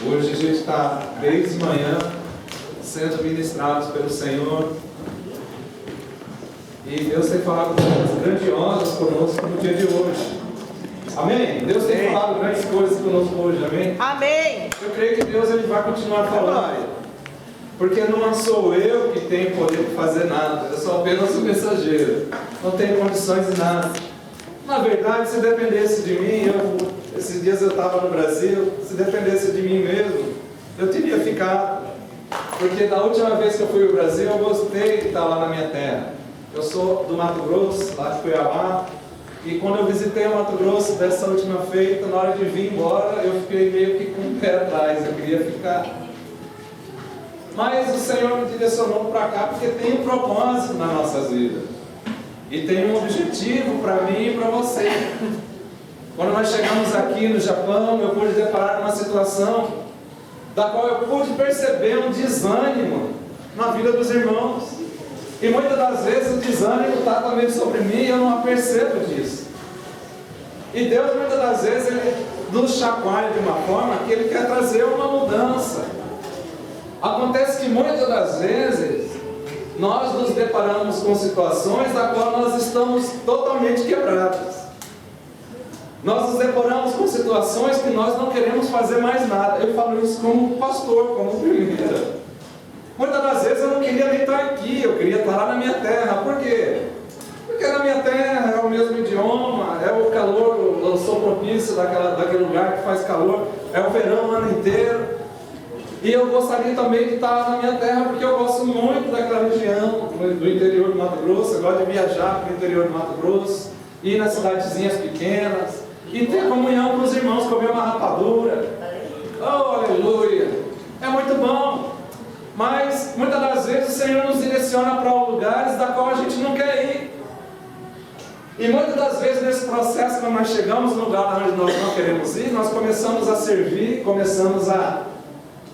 Hoje a gente está desde manhã sendo ministrados pelo Senhor e Deus tem falado coisas grandiosas conosco no dia de hoje. Amém? Deus tem falado grandes coisas conosco hoje, amém? Amém. Eu creio que Deus ele vai continuar falando, porque não sou eu que tenho poder de fazer nada, eu sou apenas um mensageiro, não tenho condições de nada. Na verdade, se dependesse de mim, esses dias eu estava no Brasil, se dependesse de mim mesmo, eu teria ficado. Porque da última vez que eu fui ao Brasil, eu gostei de estar lá na minha terra. Eu sou do Mato Grosso, lá de Cuiabá, e quando eu visitei o Mato Grosso dessa última feita, na hora de vir embora, eu fiquei meio que com o pé atrás, eu queria ficar. Mas o Senhor me direcionou para cá porque tem um propósito nas nossas vidas. E tem um objetivo para mim e para você. Quando nós chegamos aqui no Japão, eu pude deparar com uma situação da qual eu pude perceber um desânimo na vida dos irmãos. E muitas das vezes o desânimo está também sobre mim e eu não percebo disso. E Deus muitas das vezes Ele nos chacoalha de uma forma que Ele quer trazer uma mudança. Acontece que muitas das vezes nós nos deparamos com situações da qual nós estamos totalmente quebrados. Nós nos deparamos com situações que nós não queremos fazer mais nada. Eu falo isso como pastor, como primeira. Muitas das vezes eu não queria nem estar aqui, eu queria estar lá na minha terra. Por quê? Porque na minha terra é o mesmo idioma, é o calor, eu sou propício daquele lugar que faz calor, é o verão o ano inteiro. E eu gostaria também de estar na minha terra, porque eu gosto muito daquela região, do interior do Mato Grosso. Eu gosto de viajar para o interior do Mato Grosso, ir nas cidadezinhas pequenas, e ter comunhão com os irmãos, comer uma rapadura. Oh, aleluia! É muito bom. Mas, muitas das vezes, o Senhor nos direciona para lugares da qual a gente não quer ir. E muitas das vezes, nesse processo, quando nós chegamos no lugar onde nós não queremos ir, nós começamos a servir, começamos a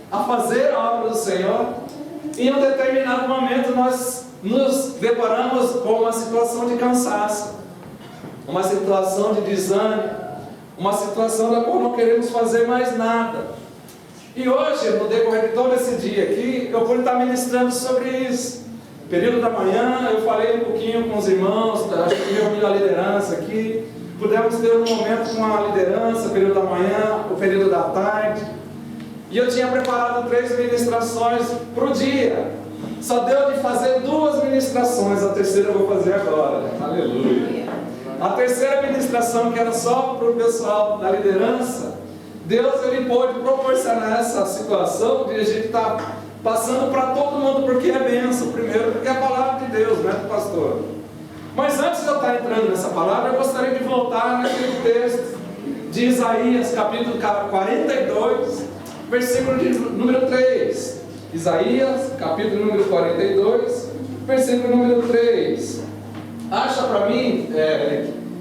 fazer a obra do Senhor, e em um determinado momento nós nos deparamos com uma situação de cansaço, uma situação de desânimo, uma situação da qual não queremos fazer mais nada. E hoje, no decorrer de todo esse dia aqui, eu vou estar ministrando sobre isso. No período da manhã, eu falei um pouquinho com os irmãos, acho que reuni a liderança aqui, pudemos ter um momento com a liderança, o período da manhã, o período da tarde. E eu tinha preparado 3 ministrações para o dia. Só deu de fazer 2 ministrações, a terceira eu vou fazer agora. Aleluia. A terceira ministração, que era só para o pessoal da liderança, Deus ele pôde proporcionar essa situação de a gente estar passando para todo mundo, porque é bênção, primeiro, porque é a palavra de Deus, não é do pastor. Mas antes de eu estar entrando nessa palavra, eu gostaria de voltar naquele texto de Isaías, capítulo 42, versículo de número 3. Isaías, capítulo número 42, versículo número 3. Acha para mim,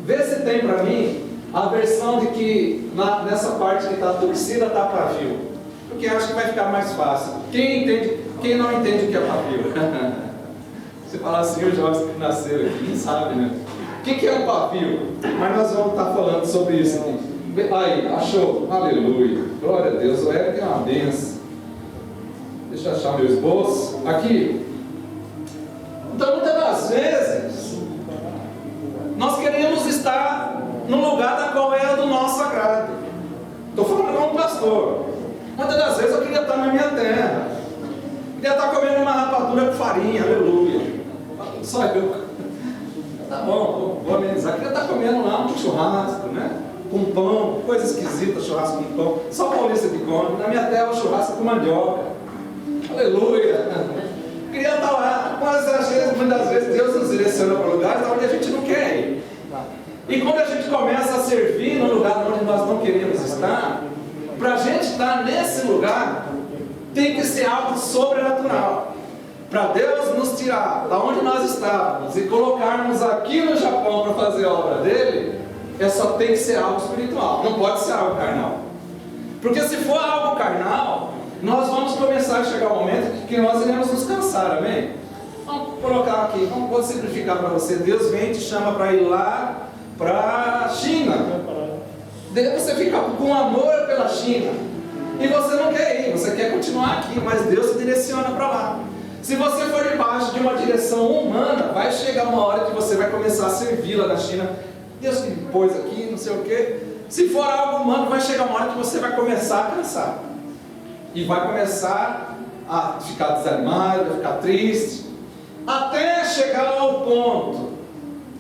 vê se tem para mim a versão de que nessa parte que está torcida está pavio. Porque acho que vai ficar mais fácil. Quem não entende o que é pavio? Você fala assim, os jovens que nasceram aqui, não sabem, né? O que é um pavio? Mas nós vamos estar falando sobre isso aqui. Aí, achou? Aleluia. Glória a Deus. O Eric é uma benção. Deixa eu achar meu esboço. Aqui. Então, muitas das vezes, nós queremos estar no lugar da qual é do nosso agrado. Estou falando como pastor. Muitas das vezes eu queria estar na minha terra. Queria estar comendo uma rapadura com farinha. Aleluia. Só eu. Tá bom, vou amenizar. Queria estar comendo lá um churrasco, né? Com pão, coisa esquisita, churrasco com pão. Só paulista que come. Na minha terra, o churrasco com mandioca. Aleluia. Queria estar lá, mas às vezes, muitas vezes Deus nos direciona para lugares onde a gente não quer ir. E quando a gente começa a servir no lugar onde nós não queremos estar, para a gente estar nesse lugar, tem que ser algo sobrenatural. Para Deus nos tirar da onde nós estávamos e colocarmos aqui no Japão para fazer a obra dele, só tem que ser algo espiritual, não pode ser algo carnal. Porque se for algo carnal, nós vamos começar a chegar um momento que nós iremos nos cansar, amém? Vamos colocar aqui, vou simplificar para você. Deus vem e te chama para ir lá para a China. Você fica com amor pela China. E você não quer ir, você quer continuar aqui, mas Deus te direciona para lá. Se você for debaixo de uma direção humana, vai chegar uma hora que você vai começar a servir lá na China. Deus que me pôs aqui, não sei o quê. Se for algo humano, vai chegar uma hora que você vai começar a cansar. E vai começar a ficar desanimado, vai ficar triste. Até chegar ao ponto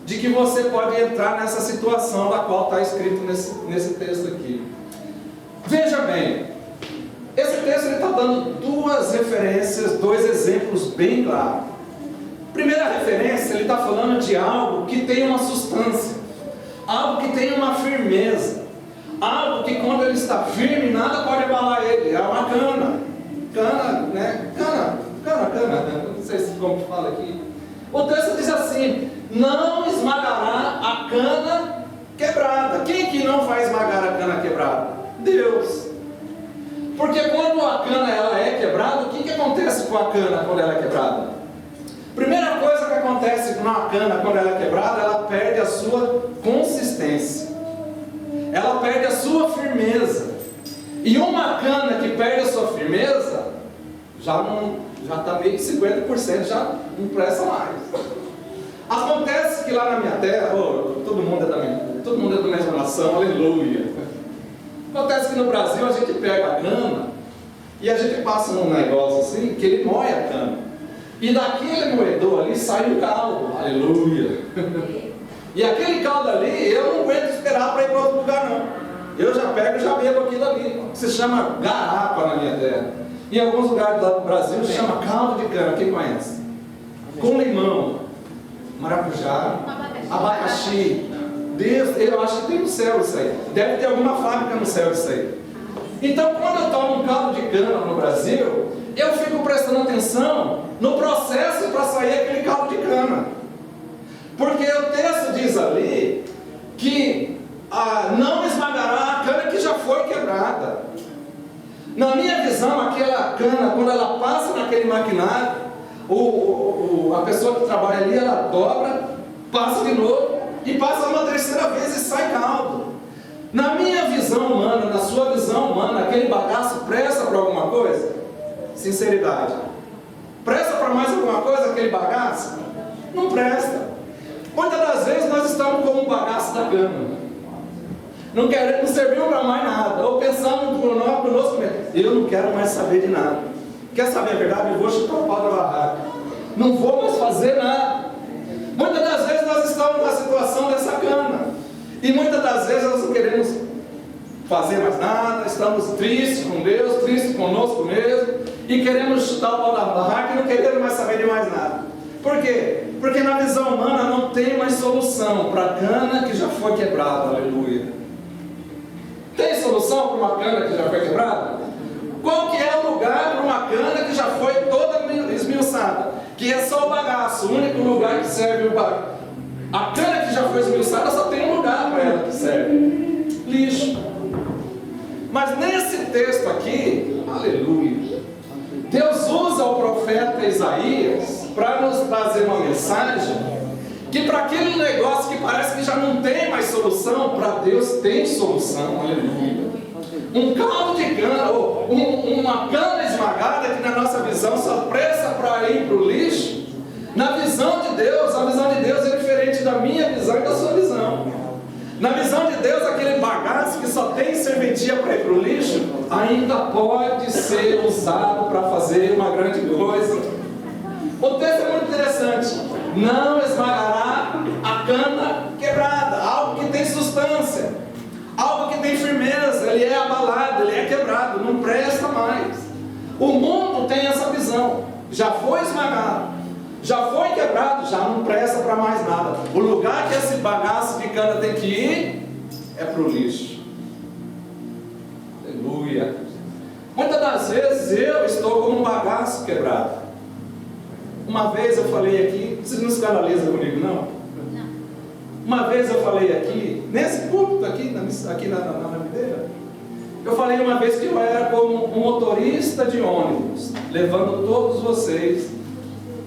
de que você pode entrar nessa situação da qual está escrito nesse texto aqui. Veja bem, esse texto está dando duas referências, dois exemplos bem claros. Primeira referência, ele está falando de algo que tem uma substância, algo que tem uma firmeza, algo que quando ele está firme, nada pode abalar ele. É uma cana, né? Cana, não sei como que fala aqui. O texto diz assim: não esmagará a cana quebrada. Quem que não vai esmagar a cana quebrada? Deus. Porque quando a cana ela é quebrada, o que acontece com a cana quando ela é quebrada? Primeira coisa que acontece com a cana quando ela é quebrada, ela perde a sua consistência, ela perde a sua firmeza. E uma cana que perde a sua firmeza já está meio que 50%, já não presta mais. Acontece que lá na minha terra, todo mundo é da mesma nação, aleluia. Acontece que no Brasil a gente pega a cana e a gente passa num negócio assim, que ele moe a cana. E daquele moedor ali sai um caldo, aleluia. E aquele caldo ali, eu não aguento esperar para ir para outro lugar não. Eu já pego e já bebo aquilo ali, que se chama garapa na minha terra. Em alguns lugares do Brasil se chama caldo de cana, quem conhece? Com limão, maracujá, abacaxi. Deus, eu acho que tem no céu isso aí. Deve ter alguma fábrica no céu isso aí. Então, quando eu tomo um caldo de cana no Brasil, eu fico prestando atenção no processo para sair aquele caldo de cana. Porque o texto diz ali que não esmagará a cana que já foi quebrada. Na minha visão, aquela cana, quando ela passa naquele maquinário, a pessoa que trabalha ali, ela dobra, passa de novo, e passa uma terceira vez e sai caldo. Na minha visão humana, na sua visão humana, aquele bagaço presta para alguma coisa? Sinceridade. Presta para mais alguma coisa aquele bagaço? Não presta. Muitas das vezes nós estamos como um bagaço da cana. Não serviu para mais nada. Ou pensamos conosco mesmo: eu não quero mais saber de nada. Quer saber a verdade? Eu vou chutar o pau da barraca. Não vou mais fazer nada. Muitas das vezes nós estamos na situação dessa cana. E muitas das vezes nós não queremos fazer mais nada. Estamos tristes com Deus, tristes conosco mesmo. E queremos chutar o pau da barraca e não queremos mais saber de mais nada. Por quê? Porque na visão humana não tem mais solução para a cana que já foi quebrada. Aleluia. Tem solução para uma cana que já foi quebrada? Qual que é o lugar para uma cana que já foi toda esmiuçada? Que é só o bagaço, o único lugar que serve o bagaço. A cana que já foi esmiuçada só tem um lugar para ela que serve: lixo. Mas nesse texto aqui, aleluia, Deus usa o profeta Isaías para nos trazer uma mensagem que para aquele negócio que parece que já não tem mais solução, para Deus tem solução, aleluia. Um caldo de cana, ou uma cana esmagada que na nossa visão só presta para ir para o lixo, na visão de Deus, a visão de Deus é diferente da minha visão e da sua visão. Na visão de Deus, aquele bagaço que só tem serventia para ir para o lixo, ainda pode ser usado para fazer uma grande coisa. O texto é muito interessante: não esmagará a cana quebrada, algo que tem substância, algo que tem firmeza. Ele é abalado, ele é quebrado, não presta mais. O mundo tem essa visão: já foi esmagado, já foi quebrado, já não presta para mais nada. O lugar que esse bagaço de cana tem que ir é para o lixo. Aleluia. Muitas das vezes eu estou como um bagaço quebrado. Uma vez eu falei aqui, vocês não se escandalizam comigo não? Não. Uma vez eu falei aqui, nesse púlpito aqui na videira, eu falei uma vez que eu era como um motorista de ônibus, levando todos vocês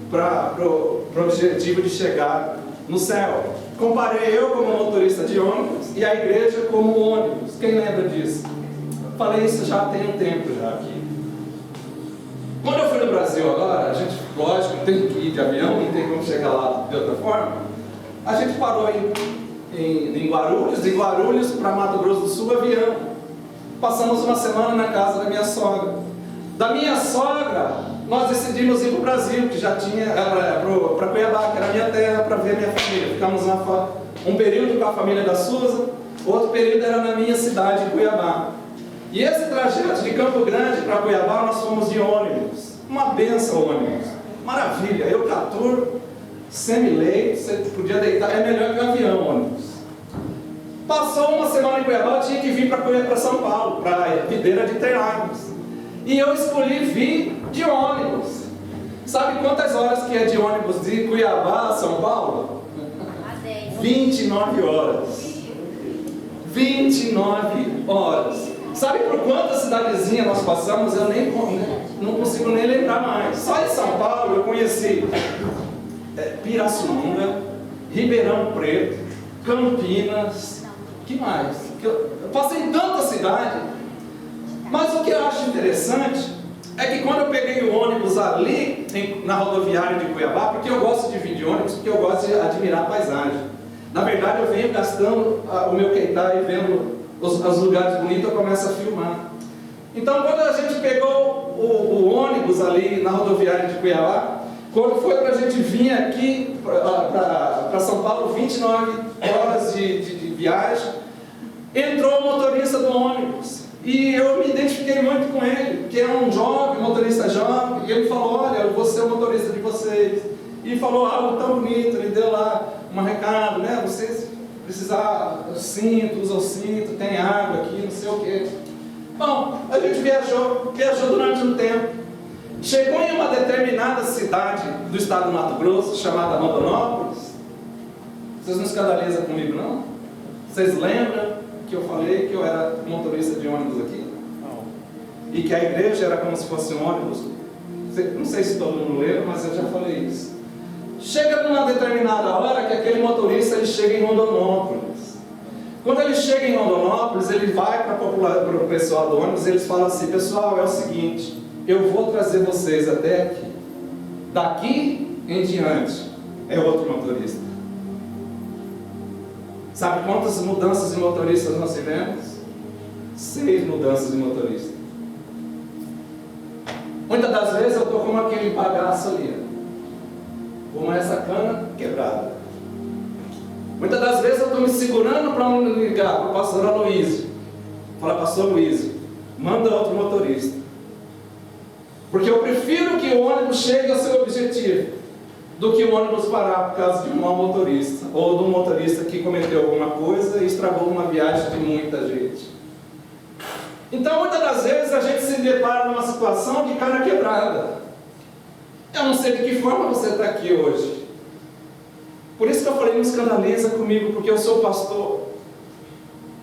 para o objetivo de chegar no céu. Comparei eu como motorista de ônibus e a igreja como ônibus. Quem lembra disso? falei isso já tem um tempo já aqui. Quando eu fui no Brasil agora, a gente, lógico, tem que ir de avião, não tem como chegar lá de outra forma. A gente parou em Guarulhos, de Guarulhos para Mato Grosso do Sul, avião. Passamos uma semana na casa da minha sogra. Da minha sogra, nós decidimos ir para o Brasil, que já tinha, para Cuiabá, que era a minha terra, para ver a minha família. Ficamos um período com a família da Suza, outro período era na minha cidade, em Cuiabá. E esse trajeto de Campo Grande para Cuiabá, nós fomos de ônibus. Uma benção o ônibus. Maravilha, eu caturo, semi-leito, você podia deitar, é melhor que o avião, ônibus. Passou uma semana em Cuiabá, eu tinha que vir para São Paulo, para a Videira de Interlagos. E eu escolhi vir de ônibus. Sabe quantas horas que é de ônibus de Cuiabá a São Paulo? 29 horas. 29 horas. Sabe por quantas cidadezinhas nós passamos? Eu não consigo nem lembrar mais. Só em São Paulo eu conheci Pirassununga, Ribeirão Preto, Campinas, que mais? Eu passei em tanta cidade. Mas o que eu acho interessante é que quando eu peguei o ônibus ali na rodoviária de Cuiabá, porque eu gosto de vir de ônibus, porque eu gosto de admirar a paisagem. Na verdade eu venho gastando o meu queitar e vendo os lugares bonitos, eu começo a filmar. Então quando a gente pegou o ônibus ali na rodoviária de Cuiabá, quando foi para a gente vir aqui para São Paulo, 29 horas de viagem, entrou o motorista do ônibus. E eu me identifiquei muito com ele, que é um jovem, motorista jovem, e ele falou, olha, eu vou ser o motorista de vocês. E falou algo tão bonito, ele deu lá um recado, né? Vocês precisar do cinto, usa o cinto, tem água aqui, não sei o quê. Bom, a gente viajou durante um tempo. Chegou em uma determinada cidade do estado do Mato Grosso, chamada Rondonópolis. Vocês não escandalizam comigo, não? Vocês lembram que eu falei que eu era motorista de ônibus aqui? Não. E que a igreja era como se fosse um ônibus? Não sei se todo mundo lembra, mas eu já falei isso. Chega numa determinada hora que aquele motorista ele chega em Rondonópolis. Quando ele chega em Rondonópolis, ele vai para o pessoal do ônibus e eles falam assim, pessoal, é o seguinte, eu vou trazer vocês até aqui. Daqui em diante é outro motorista. Sabe quantas mudanças de motoristas nós tivemos? 6 mudanças de motorista. Muitas das vezes eu estou como aquele bagaço ali, como essa cana quebrada. Muitas das vezes eu estou me segurando para não ligar para o pastor Aloísio. Fala, pastor Luísio, manda outro motorista. Porque eu prefiro que o ônibus chegue ao seu objetivo do que o ônibus parar por causa de um mau motorista, ou de um motorista que cometeu alguma coisa e estragou uma viagem de muita gente. Então, muitas das vezes a gente se depara numa situação de cara quebrada. Eu não sei de que forma você está aqui hoje. Por isso que eu falei, não escandaliza comigo, porque eu sou pastor.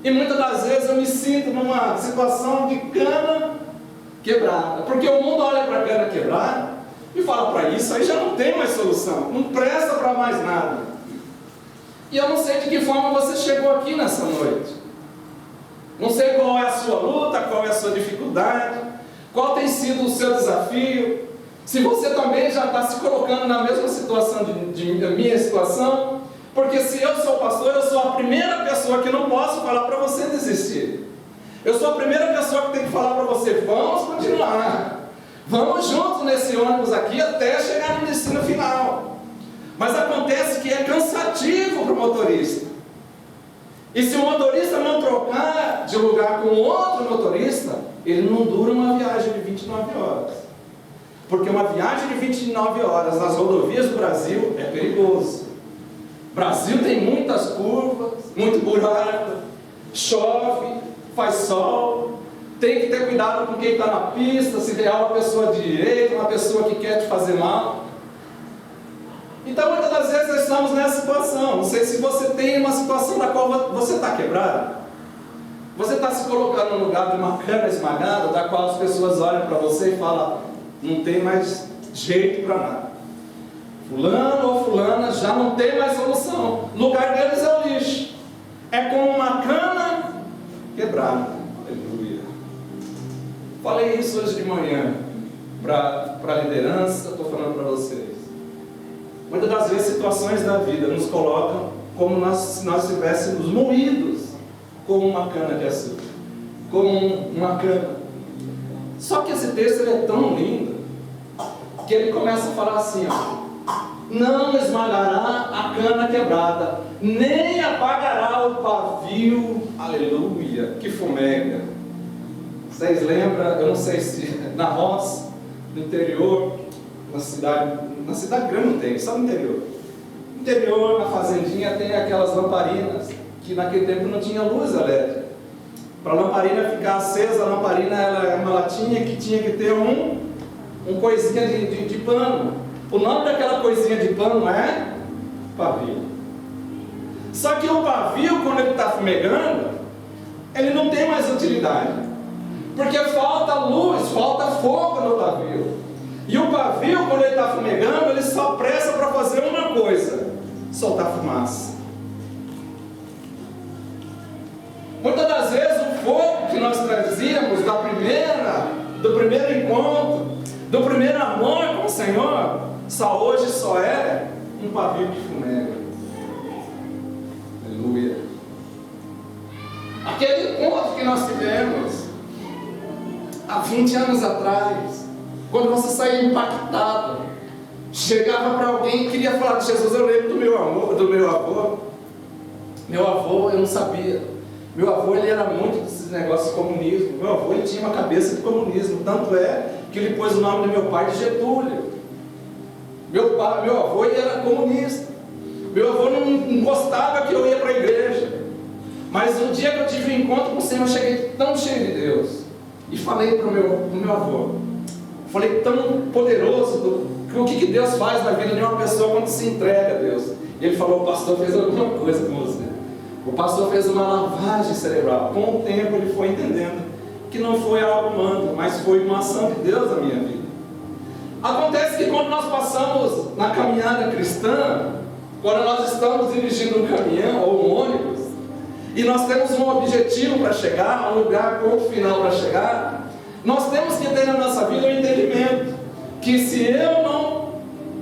E muitas das vezes eu me sinto numa situação de cana quebrada, porque o mundo olha para a cana quebrada e fala, para isso aí já não tem mais solução, não presta para mais nada. E eu não sei de que forma você chegou aqui nessa noite. Não sei qual é a sua luta, qual é a sua dificuldade, qual tem sido o seu desafio. Se você também já está se colocando na mesma situação da minha situação, porque se eu sou pastor, eu sou a primeira pessoa que não posso falar para você desistir. Eu sou a primeira pessoa que tem que falar para você, vamos continuar. Vamos juntos nesse ônibus aqui até chegar no destino final. Mas acontece que é cansativo para o motorista. E se o motorista não trocar de lugar com outro motorista, ele não dura uma viagem de 29 horas. Porque uma viagem de 29 horas nas rodovias do Brasil é perigoso. O Brasil tem muitas curvas, muito buraco, chove, faz sol. Tem que ter cuidado com quem está na pista, se é uma pessoa de direita, uma pessoa que quer te fazer mal. Então, muitas das vezes nós estamos nessa situação. Não sei se você tem uma situação na qual você está quebrado. Você está se colocando no lugar de uma cana esmagada, da qual as pessoas olham para você e falam, não tem mais jeito para nada. Fulano ou fulana já não tem mais solução. O lugar deles é o lixo. É como uma cana quebrada. Aleluia. Falei isso hoje de manhã para a liderança, estou falando para vocês. Muitas das vezes situações da vida nos colocam como se nós estivéssemos moídos como uma cana de açúcar, como uma cana. Só que esse texto ele é tão lindo que ele começa a falar assim, ó: não esmagará a cana quebrada, nem apagará o pavio, aleluia, que fumega. Vocês lembram, eu não sei se na roça, no interior, na cidade grande não tem, só no interior. No interior, na fazendinha, tem aquelas lamparinas, que naquele tempo não tinha luz elétrica. Para a lamparina ficar acesa, a lamparina ela é uma latinha que tinha que ter um coisinha de pano. O nome daquela coisinha de pano é pavio. Só que o pavio, quando ele está fumegando, ele não tem mais utilidade. Porque falta luz, falta fogo no pavio. E o pavio, quando ele está fumegando, ele só presta para fazer uma coisa: soltar fumaça. Muitas das vezes o fogo que nós trazíamos do primeiro encontro, do primeiro amor com o Senhor, hoje só é um pavio que fumega. Aleluia. Aquele encontro que nós tivemos há 20 anos atrás, quando você saía impactado, chegava para alguém e queria falar de Jesus. Eu lembro do meu avô. Meu avô, eu não sabia. Meu avô, ele era muito desses negócios de comunismo. Meu avô, ele tinha uma cabeça de comunismo. Tanto é que ele pôs o nome do meu pai de Getúlio. Meu avô, ele era comunista. Meu avô não gostava que eu ia para a igreja. Mas no dia que eu tive um encontro com o Senhor, eu cheguei tão cheio de Deus. E falei para o meu avô. Falei tão poderoso o que Deus faz na vida de uma pessoa quando se entrega a Deus. E ele falou: o pastor fez alguma coisa com você. O pastor fez uma lavagem cerebral. Com o tempo ele foi entendendo que não foi algo humano, mas foi uma ação de Deus na minha vida. Acontece que quando nós passamos na caminhada cristã, quando nós estamos dirigindo um caminhão ou um ônibus, e nós temos um objetivo para chegar, um lugar, ponto final para chegar, nós temos que ter na nossa vida um entendimento que se eu não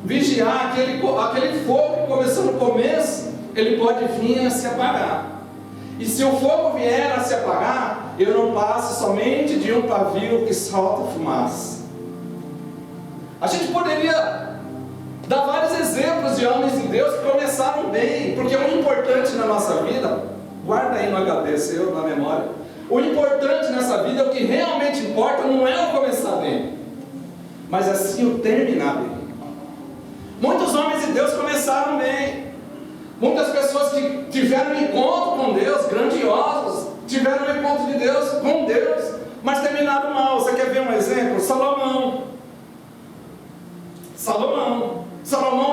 vigiar aquele fogo que começou no começo, ele pode vir a se apagar. E se o fogo vier a se apagar, eu não passo somente de um pavio que solta fumaça. A gente poderia dar vários exemplos de homens de Deus que começaram bem, porque o importante na nossa vida, guarda aí no HD seu, na memória, o importante nessa vida, o que realmente importa, não é o começar bem, mas assim o terminar bem. Muitos homens de Deus começaram bem. Muitas pessoas que tiveram um encontro com Deus, grandiosos, tiveram um encontro de Deus com Deus, mas terminaram mal. Você quer ver um exemplo? Salomão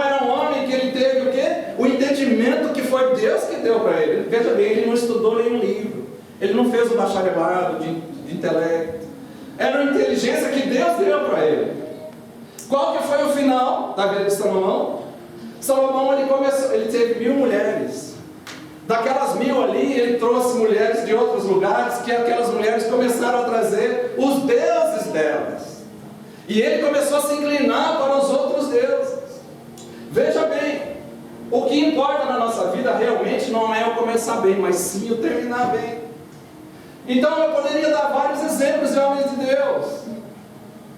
era um homem que ele teve o quê? O entendimento que foi Deus que deu para ele. Veja bem, ele não estudou nenhum livro, ele não fez o bacharelado de intelecto, era uma inteligência que Deus deu para ele. Qual que foi o final da vida de Salomão? Salomão, ele teve 1000 mulheres. Daquelas 1000 ali, ele trouxe mulheres de outros lugares, que aquelas mulheres começaram a trazer os deuses delas. E ele começou a se inclinar para os outros deuses. Veja bem, o que importa na nossa vida realmente não é o começar bem, mas sim o terminar bem. Então eu poderia dar vários exemplos de homens de Deus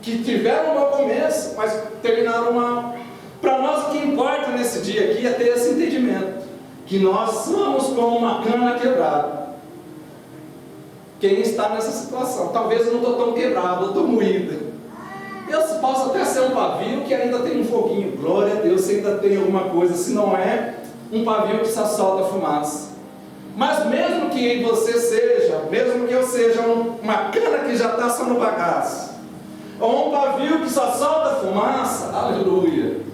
que tiveram um bom começo, mas terminaram mal. Para nós o que importa nesse dia aqui é ter esse entendimento, que nós somos como uma cana quebrada. Quem está nessa situação? Talvez eu não estou tão quebrado, eu estou moído. Eu posso até ser um pavio que ainda tem um foguinho, glória a Deus, se ainda tem alguma coisa, se não é um pavio que só solta fumaça. Mas mesmo que você seja, mesmo que eu seja uma cana que já está só no bagaço, ou um pavio que só solta fumaça, aleluia.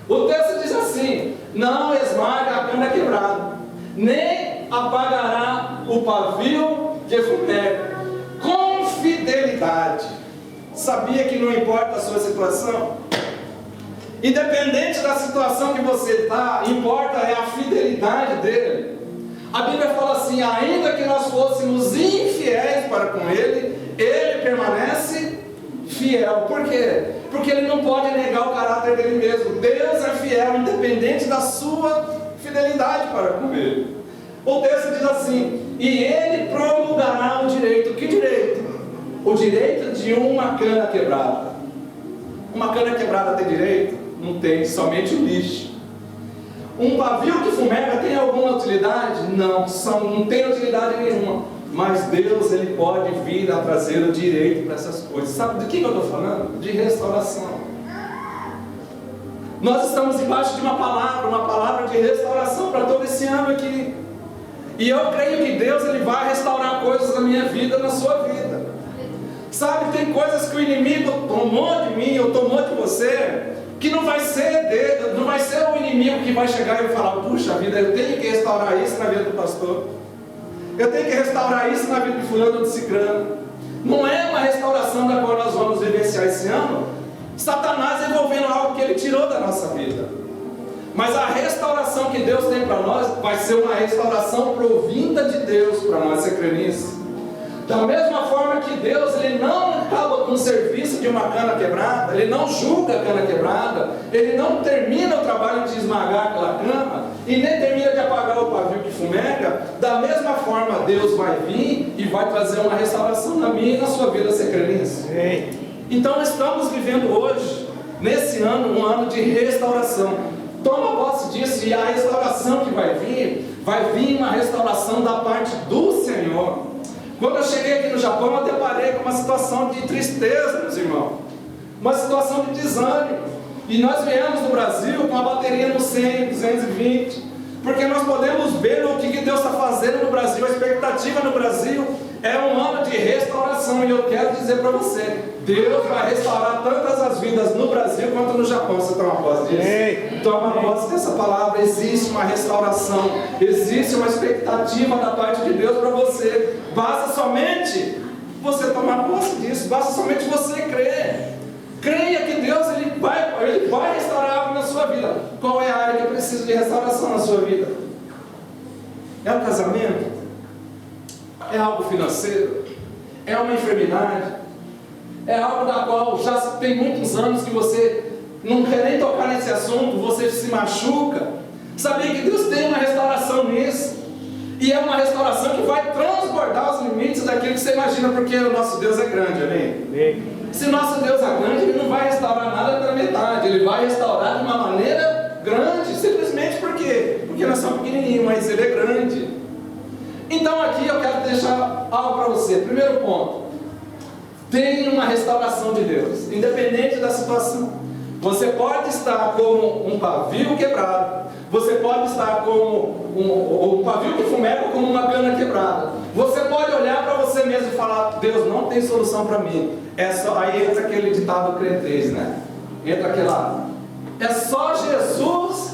O texto diz assim: não esmaga a cana quebrada, nem apagará o pavio que fumega. Com fidelidade. Sabia que não importa a sua situação? Independente da situação que você está, importa é a fidelidade dele. A Bíblia fala assim: ainda que nós fôssemos infiéis para com ele, ele permanece fiel. Por quê? Porque ele não pode negar o caráter dele mesmo. Deus é fiel, independente da sua fidelidade para com ele. O texto diz assim: e ele promulgará o direito. Que direito? O direito de uma cana quebrada. Uma cana quebrada tem direito? Não tem, somente o lixo. Um pavio que fumega tem alguma utilidade? Não, não tem utilidade nenhuma. Mas Deus, ele pode vir a trazer o direito para essas coisas. Sabe do que eu estou falando? De restauração. Nós estamos embaixo de uma palavra de restauração para todo esse ano aqui. E eu creio que Deus, ele vai restaurar coisas na minha vida, na sua vida. Sabe, tem coisas que o inimigo tomou de mim, ou tomou de você, que não vai ser dele, não vai ser o inimigo que vai chegar e falar: puxa vida, eu tenho que restaurar isso na vida do pastor, eu tenho que restaurar isso na vida de fulano ou de cicrano. Não é uma restauração da qual nós vamos vivenciar esse ano, Satanás envolvendo algo que ele tirou da nossa vida. Mas a restauração que Deus tem para nós vai ser uma restauração provinda de Deus para nós. Você crê nisso? Da mesma forma que Deus, ele não acaba com o serviço de uma cana quebrada, ele não julga a cana quebrada, ele não termina o trabalho de esmagar aquela cana, e nem termina de apagar o pavio que fumega. Da mesma forma, Deus vai vir e vai trazer uma restauração na minha e na sua vida. Você crê nisso? Então estamos vivendo hoje, nesse ano, um ano de restauração. Toma posse disso, e a restauração que vai vir uma restauração da parte do Senhor. Quando eu cheguei aqui no Japão, eu deparei com uma situação de tristeza, meus irmãos, uma situação de desânimo. E nós viemos do Brasil com a bateria no 100, 220, porque nós podemos ver o que Deus está fazendo no Brasil. A expectativa no Brasil é um ano de restauração, e eu quero dizer para você: Deus vai restaurar tantas as vidas no Brasil quanto no Japão. Você toma posse disso? Toma posse dessa palavra. Existe uma restauração, existe uma expectativa da parte de Deus para você. Basta somente você tomar posse disso, basta somente você crer. Creia que Deus, ele vai restaurar algo na sua vida. Qual é a área que precisa de restauração na sua vida? É o casamento? É algo financeiro? É uma enfermidade? É algo da qual já tem muitos anos que você não quer nem tocar nesse assunto, você se machuca? Sabia que Deus tem uma restauração nisso? E é uma restauração que vai transbordar os limites daquilo que você imagina, porque o nosso Deus é grande, amém? Se o nosso Deus é grande, ele não vai restaurar nada pela metade, ele vai restaurar de uma maneira grande, simplesmente porque nós somos pequenininhos, mas ele é grande. Então aqui eu quero deixar algo para você. Primeiro ponto: tem uma restauração de Deus, independente da situação. Você pode estar como um pavio quebrado, você pode estar como um pavio que fumega, como uma cana quebrada. Você pode olhar para você mesmo e falar: Deus não tem solução para mim. Aí entra aquele ditado crentez, né? Entra aquela: é só Jesus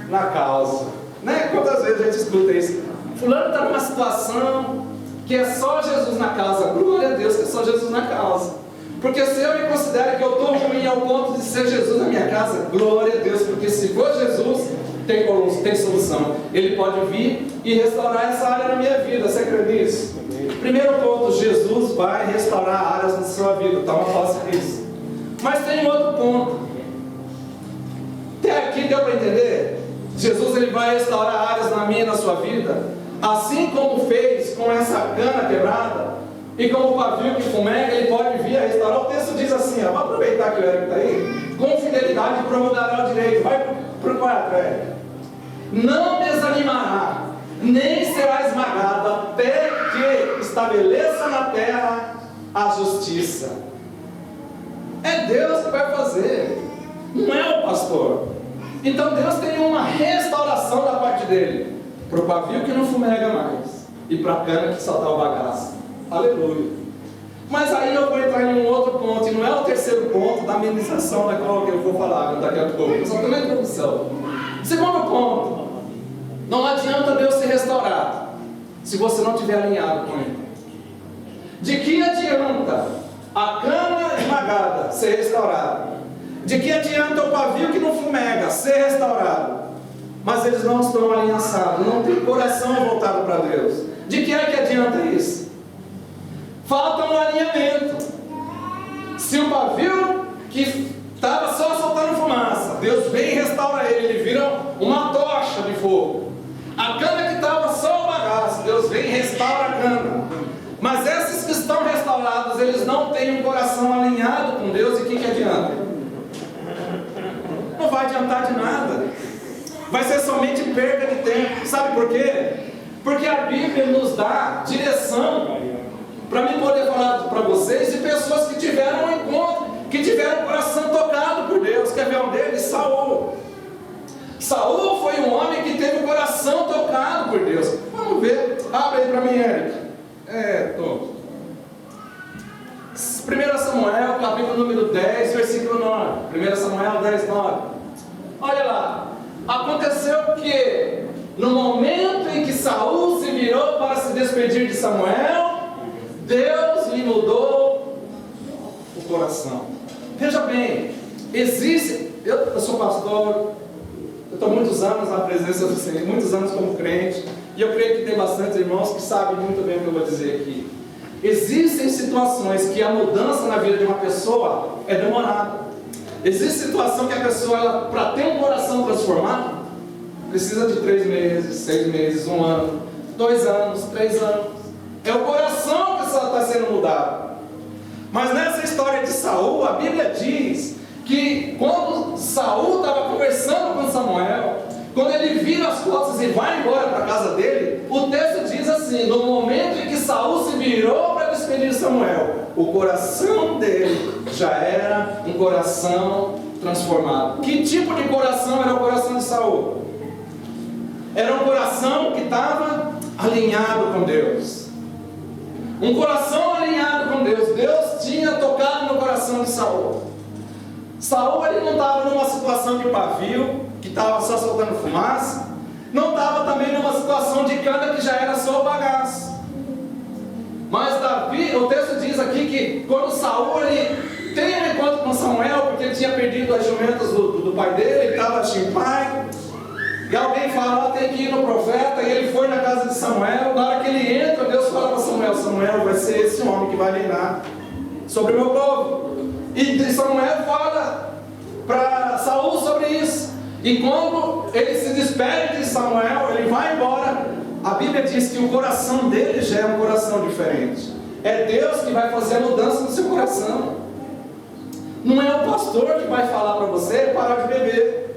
na causa, né? Quantas vezes a gente escuta isso? Fulano está numa situação que é só Jesus na causa. Glória a Deus que é só Jesus na causa. Porque se eu me considero que eu estou ruim ao ponto de ser Jesus na minha casa, glória a Deus, porque se for Jesus, tem solução. Ele pode vir e restaurar essa área na minha vida. Você crê nisso? Primeiro ponto: Jesus vai restaurar áreas na sua vida. Toma posse disso. Mas tem outro ponto. Até aqui deu para entender? Jesus, ele vai restaurar áreas na minha e na sua vida, assim como fez com essa cana quebrada e como o pavio que fumega, ele pode vir a restaurar. O texto diz assim, ó, vamos aproveitar que o Eric está aí: com fidelidade promulgará o direito. Vai para o 4, Eric. Não desanimará, nem será esmagado, até que estabeleça na terra a justiça. É Deus que vai fazer, não é o pastor. Então Deus tem uma restauração da parte dele, para o pavio que não fumega mais, e para a cana que só dá o bagaço. Aleluia. Mas aí eu vou entrar em um outro ponto, e não é o terceiro ponto da ministração da qual eu vou falar daqui a pouco, eu só estou na introdução. Segundo ponto: não adianta Deus se restaurar se você não estiver alinhado com Ele. De que adianta a cana esmagada ser restaurada? De que adianta o pavio que não fumega ser restaurado, mas eles não estão aliançados, não tem coração voltado para Deus? De que adianta isso? Falta um alinhamento. Se o pavio que estava só soltando fumaça, Deus vem e restaura ele vira uma tocha de fogo. A cana que estava só o bagaço, Deus vem e restaura a cana. Mas esses que estão restaurados, eles não têm um coração alinhado com Deus, e o que adianta? Não vai adiantar de nada. Vai ser somente perda de tempo. Sabe por quê? Porque a Bíblia nos dá direção para mim poder falar para vocês de pessoas que tiveram um encontro, que tiveram o coração tocado por Deus. Quer ver um deles? Saul. Saul foi um homem que teve o coração tocado por Deus. Vamos ver. Abre aí para mim, Eric. 1 Samuel, capítulo número 10, versículo 9. 1 Samuel 10, 9. Olha lá. Aconteceu que no momento em que Saul se virou para se despedir de Samuel, Deus lhe mudou o coração. Veja bem, existe. Eu sou pastor, eu estou muitos anos na presença do Senhor, muitos anos como crente, e eu creio que tem bastante irmãos que sabem muito bem o que eu vou dizer aqui. Existem situações que a mudança na vida de uma pessoa é demorada. Existe situação que a pessoa, para ter um coração transformado, precisa de 3 meses, 6 meses, 1 ano, 2 anos, 3 anos. É o coração que só está sendo mudado. Mas nessa história de Saul, a Bíblia diz que quando Saul estava conversando com Samuel, quando ele vira as costas e vai embora para a casa dele, o texto diz assim: no momento em que Saul se virou para despedir Samuel, o coração dele já era um coração transformado. Que tipo de coração era o coração de Saul? Era um coração que estava alinhado com Deus. Um coração alinhado com Deus. Deus tinha tocado no coração de Saul. Saul ele não estava numa situação de pavio, que estava só soltando fumaça. Não estava também numa situação de cana que já era só o bagaço. Mas Davi, o texto diz aqui que quando Saul ele tem um encontro com Samuel, porque ele tinha perdido as jumentas do pai dele, ele estava assim, pai. E alguém fala, tem que ir no profeta, e ele foi na casa de Samuel. Na hora que ele entra, Deus fala para Samuel: Samuel vai ser esse homem que vai reinar sobre o meu povo. E Samuel fala para Saul sobre isso. E quando ele se despede de Samuel, ele vai embora. A Bíblia diz que o coração dele já é um coração diferente. É Deus que vai fazer a mudança no seu coração. Não é o pastor que vai falar para você parar de beber.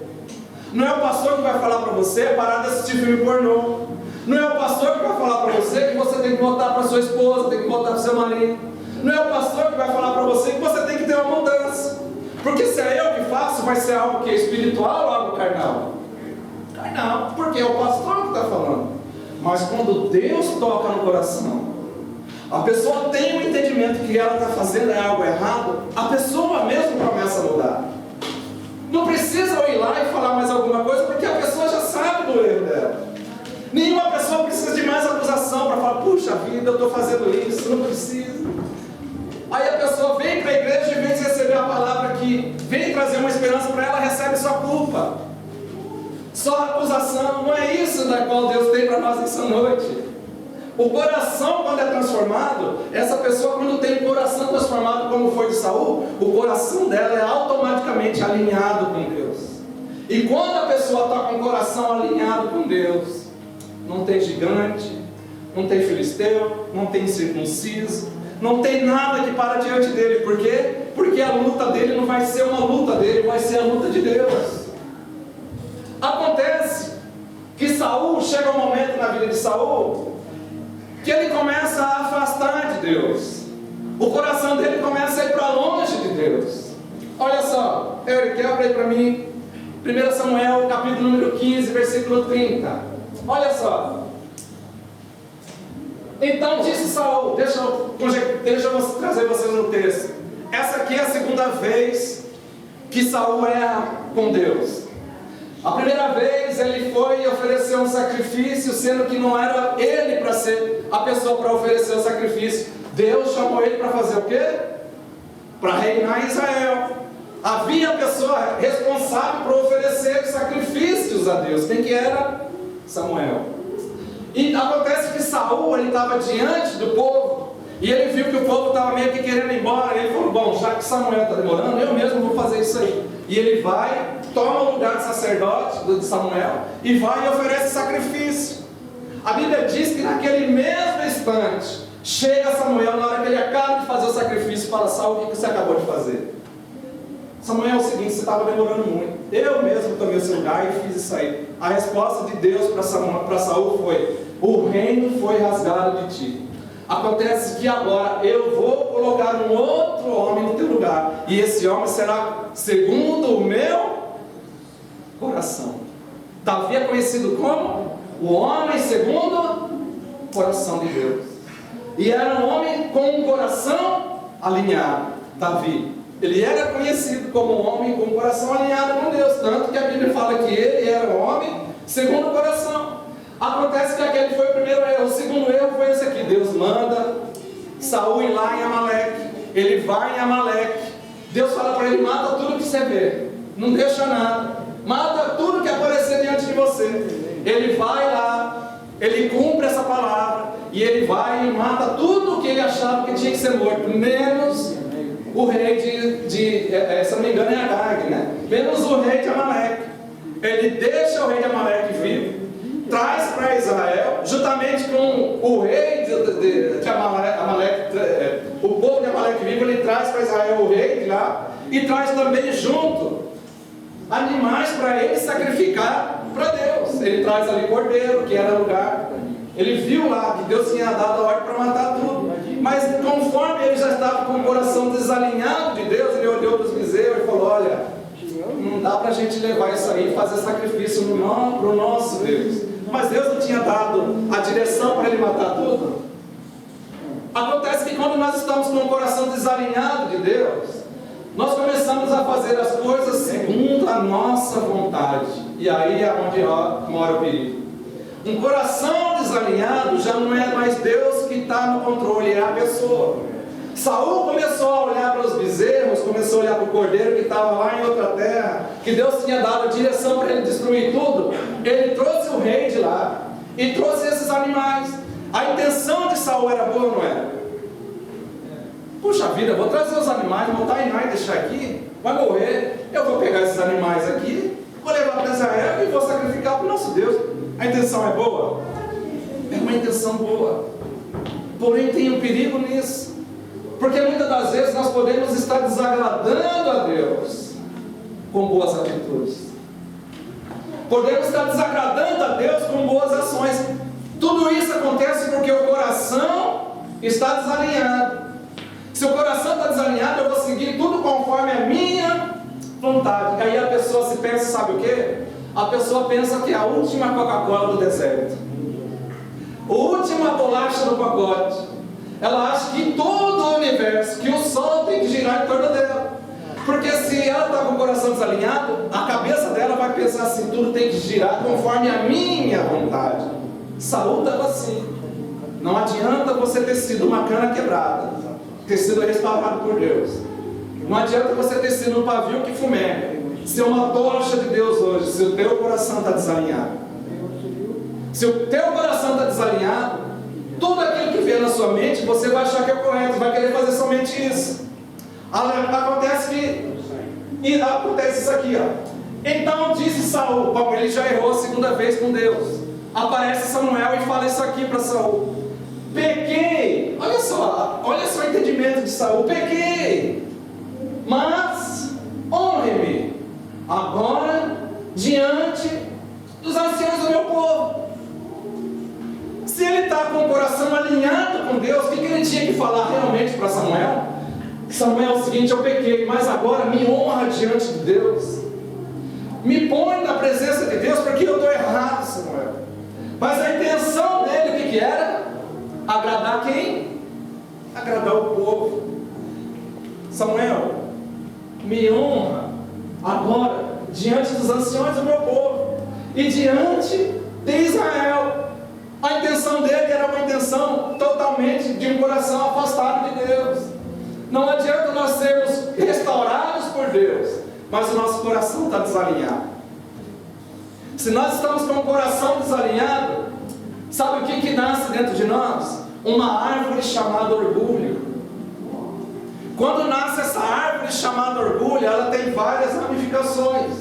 Não é o pastor que vai falar para você parar de assistir filme pornô. Não é o pastor que vai falar para você que você tem que voltar para sua esposa, tem que voltar para seu marido. Não é o pastor que vai falar para você que você tem que ter uma mudança. Porque se é eu que faço, vai ser algo que é espiritual ou algo carnal? Carnal, porque é o pastor que está falando. Mas quando Deus toca no coração, a pessoa tem um entendimento que ela está fazendo é algo errado, a pessoa mesmo começa a mudar. Não precisa eu ir lá e falar mais alguma coisa, porque a pessoa já sabe do erro dela. Nenhuma pessoa precisa de mais acusação para falar: puxa vida, eu estou fazendo isso, não precisa. Aí a pessoa vem para a igreja e, em vez de receber a palavra que vem trazer uma esperança para ela, recebe só culpa, só acusação. Não é isso da qual Deus tem para nós nessa noite. O coração, quando é transformado, essa pessoa, quando tem o coração transformado como foi de Saul, o coração dela é automaticamente alinhado com Deus. E quando a pessoa está com o coração alinhado com Deus, não tem gigante, não tem filisteu, não tem circunciso, não tem nada que para diante dele. Por quê? Porque a luta dele não vai ser uma luta dele, vai ser a luta de Deus. Acontece que Saul, chega um momento na vida de Saul que ele começa a afastar de Deus. O coração dele começa a ir para longe de Deus. Olha só, Eric, abre aí para mim 1 Samuel, capítulo número 15, versículo 30. Olha só. Então disse Saul, deixa eu trazer vocês no texto. Essa aqui é a segunda vez que Saul erra com Deus. A primeira vez ele foi oferecer um sacrifício, sendo que não era ele para ser a pessoa para oferecer o sacrifício. Deus chamou ele para fazer o quê? Para reinar em Israel. Havia a pessoa responsável por oferecer sacrifícios a Deus. Quem que era? Samuel. E acontece que Saul, ele estava diante do povo, E ele viu que o povo estava meio que querendo ir embora. Ele falou: bom, já que Samuel está demorando, eu mesmo vou fazer isso aí. E ele vai, toma o lugar de sacerdote de Samuel e vai e oferece sacrifício. A Bíblia diz que naquele mesmo instante chega Samuel, na hora que ele acaba de fazer o sacrifício, e fala: Saul, o que você acabou de fazer? Samuel, é o seguinte, você estava demorando muito. Eu mesmo tomei o seu lugar e fiz isso aí. A resposta de Deus para Saul foi: o reino foi rasgado de ti. Acontece que agora eu vou colocar um outro homem no teu lugar, e esse homem será segundo o meu coração. Davi é conhecido como o homem segundo o coração de Deus. E era um homem com um coração alinhado. Davi, ele era conhecido como um homem com um coração alinhado com Deus, tanto que a Bíblia fala que ele era um homem segundo o coração. Acontece que aquele foi o primeiro erro. O segundo erro foi esse aqui: Deus manda Saul ir lá em Amaleque. Ele vai em Amaleque. Deus fala para ele: mata tudo que você vê, não deixa nada, mata tudo que aparecer diante de você. Ele vai lá, ele cumpre essa palavra, e ele vai e mata tudo que ele achava que tinha que ser morto, menos o rei se não me engano é Agag, né? Menos o rei de Amaleque. Ele deixa o rei de Amaleque vivo, traz para Israel, juntamente com o rei de Amaleque, o povo de Amaleque vivo. Ele traz para Israel o rei de lá, e traz também junto animais para ele sacrificar para Deus. Ele traz ali cordeiro, que era lugar. Ele viu lá que Deus tinha dado a ordem para matar tudo, mas conforme ele já estava com o coração desalinhado de Deus, ele olhou para os bezerros e falou: olha, não dá para a gente levar isso aí e fazer sacrifício para o nosso Deus. Mas Deus não tinha dado a direção para ele matar tudo. Acontece que quando nós estamos com o coração desalinhado de Deus, nós começamos a fazer as coisas segundo a nossa vontade, e aí é onde mora o perigo. Um coração desalinhado já não é mais Deus que está no controle, é a pessoa. Saul começou a olhar para os bezerros, começou a olhar para o cordeiro que estava lá em outra terra, que Deus tinha dado a direção para ele destruir tudo. Ele trouxe o rei de lá e trouxe esses animais. A intenção de Saul era boa, não era? Puxa vida, vou trazer os animais, montar em lá e deixar aqui, vai morrer. Eu vou pegar esses animais aqui, vou levar para Israel e vou sacrificar para o nosso Deus. A intenção é boa? É uma intenção boa. Porém tem um perigo nisso. Porque muitas das vezes nós podemos estar desagradando a Deus com boas atitudes. Podemos estar desagradando a Deus com boas ações. Tudo isso acontece porque o coração está desalinhado. Se o coração está desalinhado, eu vou seguir tudo conforme a minha vontade. Aí a pessoa se pensa, sabe o quê? A pessoa pensa que é a última Coca-Cola do deserto, a última bolacha do pacote. Ela acha que todo o universo, que o sol tem que girar em torno dela. Porque se ela está com o coração desalinhado, a cabeça dela vai pensar assim: tudo tem que girar conforme a minha vontade. Saul estava assim. Não adianta você ter sido uma cana quebrada, ter sido restaurado por Deus. Não adianta você ter sido um pavio que fumega, ser uma tocha de Deus hoje, se o teu coração está desalinhado. Se o teu coração está desalinhado, tudo aquilo que vier na sua mente, você vai achar que é correto, vai querer fazer somente isso. Acontece isso aqui, ó. Então disse Saul, bom, ele já errou a segunda vez com Deus. Aparece Samuel e fala isso aqui para Saul: pequei. Olha só o entendimento de Saul: pequei, mas honre-me agora diante dos anciãos do meu povo. Se ele está com o coração alinhado com Deus, o que ele tinha que falar realmente para Samuel? Samuel, é o seguinte: eu pequei, mas agora me honra diante de Deus, me põe na presença de Deus, porque eu estou errado, Samuel. Mas a intenção dele, o que era? Agradar quem? Agradar o povo. Samuel, me honra agora diante dos anciões do meu povo e diante de Israel. A intenção dele era uma intenção totalmente de um coração afastado de Deus. Não adianta nós sermos restaurados por Deus, mas o nosso coração está desalinhado. Se nós estamos com o coração desalinhado, sabe o que nasce dentro de nós? uma árvore chamada orgulho. Quando nasce essa árvore chamada orgulho, ela tem várias ramificações: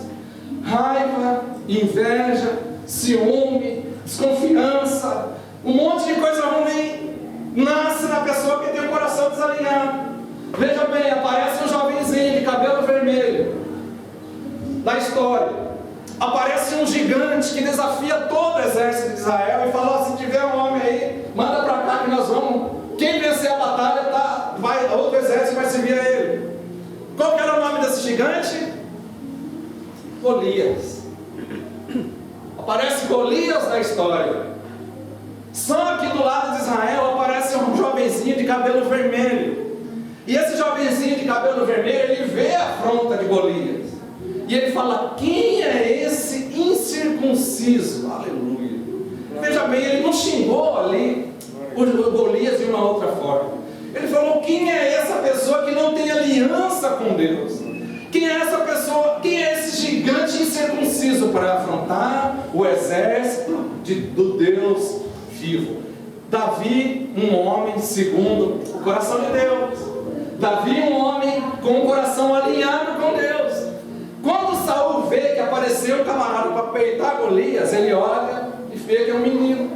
raiva, inveja, ciúme, desconfiança, um monte de coisa ruim nasce na pessoa que tem o coração desalinhado. Veja bem, aparece um jovenzinho de cabelo vermelho na história. Aparece um gigante que desafia todo o exército de Israel e fala: se tiver um homem aí, manda para cá que nós vamos. Quem vencer a batalha, outro exército vai servir a ele. Qual que era o nome desse gigante? Golias. Aparece Golias na história. Só que do lado de Israel aparece um jovenzinho de cabelo vermelho. E esse jovenzinho de cabelo vermelho, ele vê a afronta de Golias. E ele fala: quem é esse incircunciso? Aleluia. Veja bem, ele não xingou ali o Golias de uma outra forma. Ele falou: quem é essa pessoa que não tem aliança com Deus? Quem é essa pessoa? Quem é esse gigante incircunciso para afrontar o exército do Deus vivo? Davi, um homem segundo o coração de Deus. Davi, um homem com o coração alinhado com Deus. Quando Saul vê que apareceu um camarada para peitar Golias, ele olha e vê que é um menino,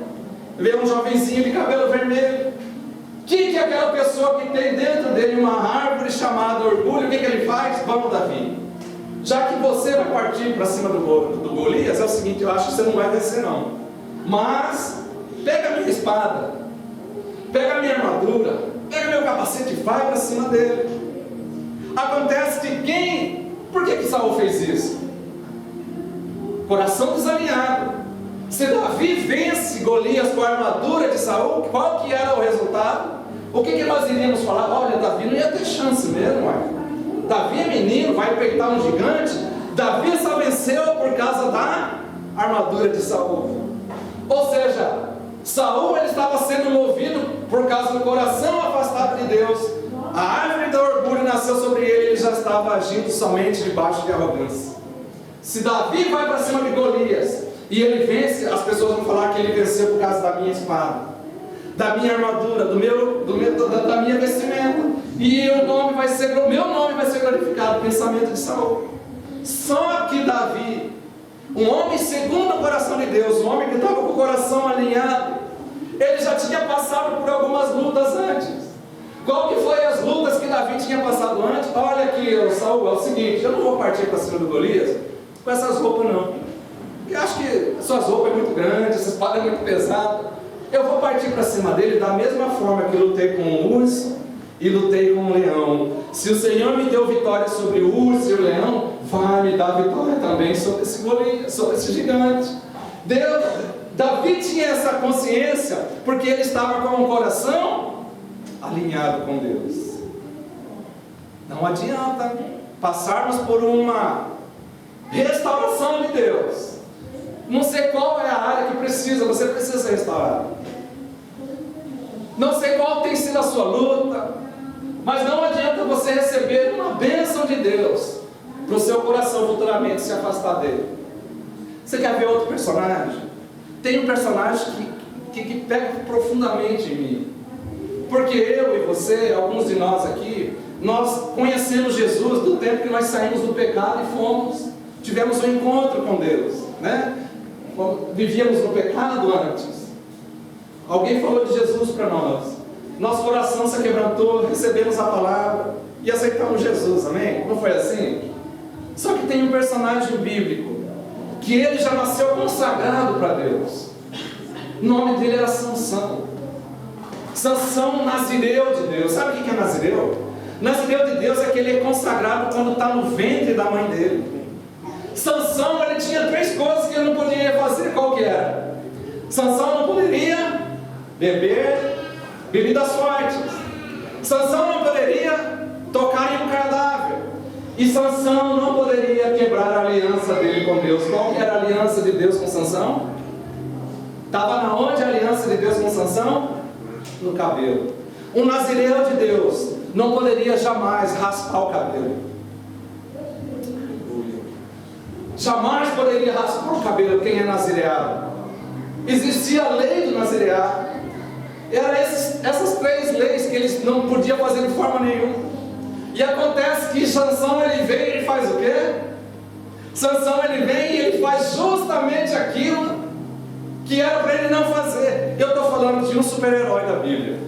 vê um jovenzinho de cabelo vermelho. O que é aquela pessoa que tem dentro dele uma árvore chamada orgulho? O que ele faz? Vamos, Davi, já que você vai partir para cima do Golias, é o seguinte: eu acho que você não vai descer não, mas pega a minha espada, pega a minha armadura, pega meu capacete e vai para cima dele. Acontece que por que Saul fez isso? Coração desalinhado. Se Davi vence Golias com a armadura de Saul, qual que era o resultado? O que nós iríamos falar? Olha, Davi não ia ter chance mesmo, ué. Davi é menino, vai peitar um gigante. Davi só venceu por causa da armadura de Saul. Ou seja, Saul ele estava sendo movido por causa do coração afastado de Deus. A árvore do orgulho nasceu sobre ele, ele já estava agindo somente debaixo de arrogância. Se Davi vai para cima de Golias e ele vence, as pessoas vão falar que ele venceu por causa da minha espada, da minha armadura, da minha vestimenta, e o meu nome vai ser glorificado. Pensamento de Saul. Só que Davi, um homem segundo o coração de Deus, um homem que estava com o coração alinhado, ele já tinha passado por algumas lutas antes. Qual que foi as lutas que Davi tinha passado antes? Olha aqui, Saul, é o seguinte: eu não vou partir para cima do Golias com essas roupas não, porque eu acho que suas roupas é muito grandes, essa espada é muito pesada. Eu vou partir para cima dele da mesma forma que lutei com o urso e lutei com o leão. Se o Senhor me deu vitória sobre o urso e o leão, vai me dar vitória também sobre esse Golias, sobre esse gigante. Davi tinha essa consciência porque ele estava com o coração alinhado com Deus. Não adianta passarmos por uma restauração de Deus. Não sei qual é a área que você precisa ser restaurado. Não sei qual tem sido a sua luta, mas não adianta você receber uma bênção de Deus para o seu coração futuramente se afastar dele. Você quer ver outro personagem? Tem um personagem que pega profundamente em mim. Porque eu e você, alguns de nós aqui, nós conhecemos Jesus do tempo que nós saímos do pecado e tivemos um encontro com Deus, né? Vivíamos no pecado antes. Alguém falou de Jesus para nós, nosso coração se quebrantou, recebemos a palavra e aceitamos Jesus, amém? Não foi assim? Só que tem um personagem bíblico que ele já nasceu consagrado para Deus. O nome dele era Sansão. Sansão, nazireu de Deus. Sabe o que é nazireu? Nazireu de Deus é que ele é consagrado quando está no ventre da mãe dele. Sansão, ele tinha 3 coisas que ele não podia fazer. Qual que era? Sansão não poderia beber bebidas fortes. Sansão não poderia tocar em um cadáver. E Sansão não poderia quebrar a aliança dele com Deus. Qual que era a aliança de Deus com Sansão? Estava na onde a aliança de Deus com Sansão? No cabelo. Um nazireu de Deus não poderia jamais raspar o cabelo. Jamais poderia raspar o cabelo quem é nazireado. Existia a lei do nazireado. Eram essas 3 leis que eles não podiam fazer de forma nenhuma. E acontece que Sansão ele vem e ele faz o quê? Sansão ele vem e ele faz justamente aquilo que era para ele não fazer. Eu estou falando de um super-herói da Bíblia.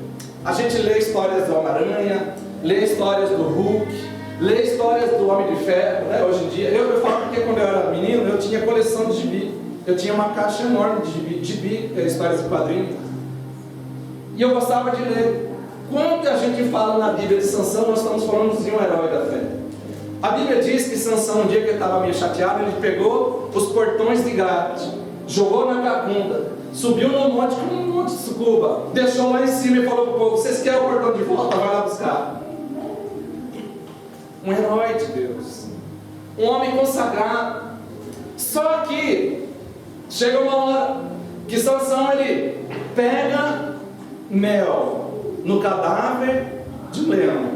A gente lê histórias do Homem-Aranha, lê histórias do Hulk, lê histórias do Homem de Ferro, né? Hoje em dia, eu falo porque quando eu era menino eu tinha coleção de gibi. Eu tinha uma caixa enorme de gibi, histórias de quadrinhos. E eu gostava de ler. Quando a gente fala na Bíblia de Sansão, nós estamos falando de um herói da fé. A Bíblia diz que Sansão, um dia que ele estava meio chateado, ele pegou os portões de Gade, jogou na cacunda, subiu no monte, como um monte de sucuba, deixou lá em cima e falou para o povo: vocês querem o portão de volta? Vai lá buscar. Um herói de Deus, um homem consagrado. Só que chega uma hora que Sansão ele pega mel no cadáver de um leão.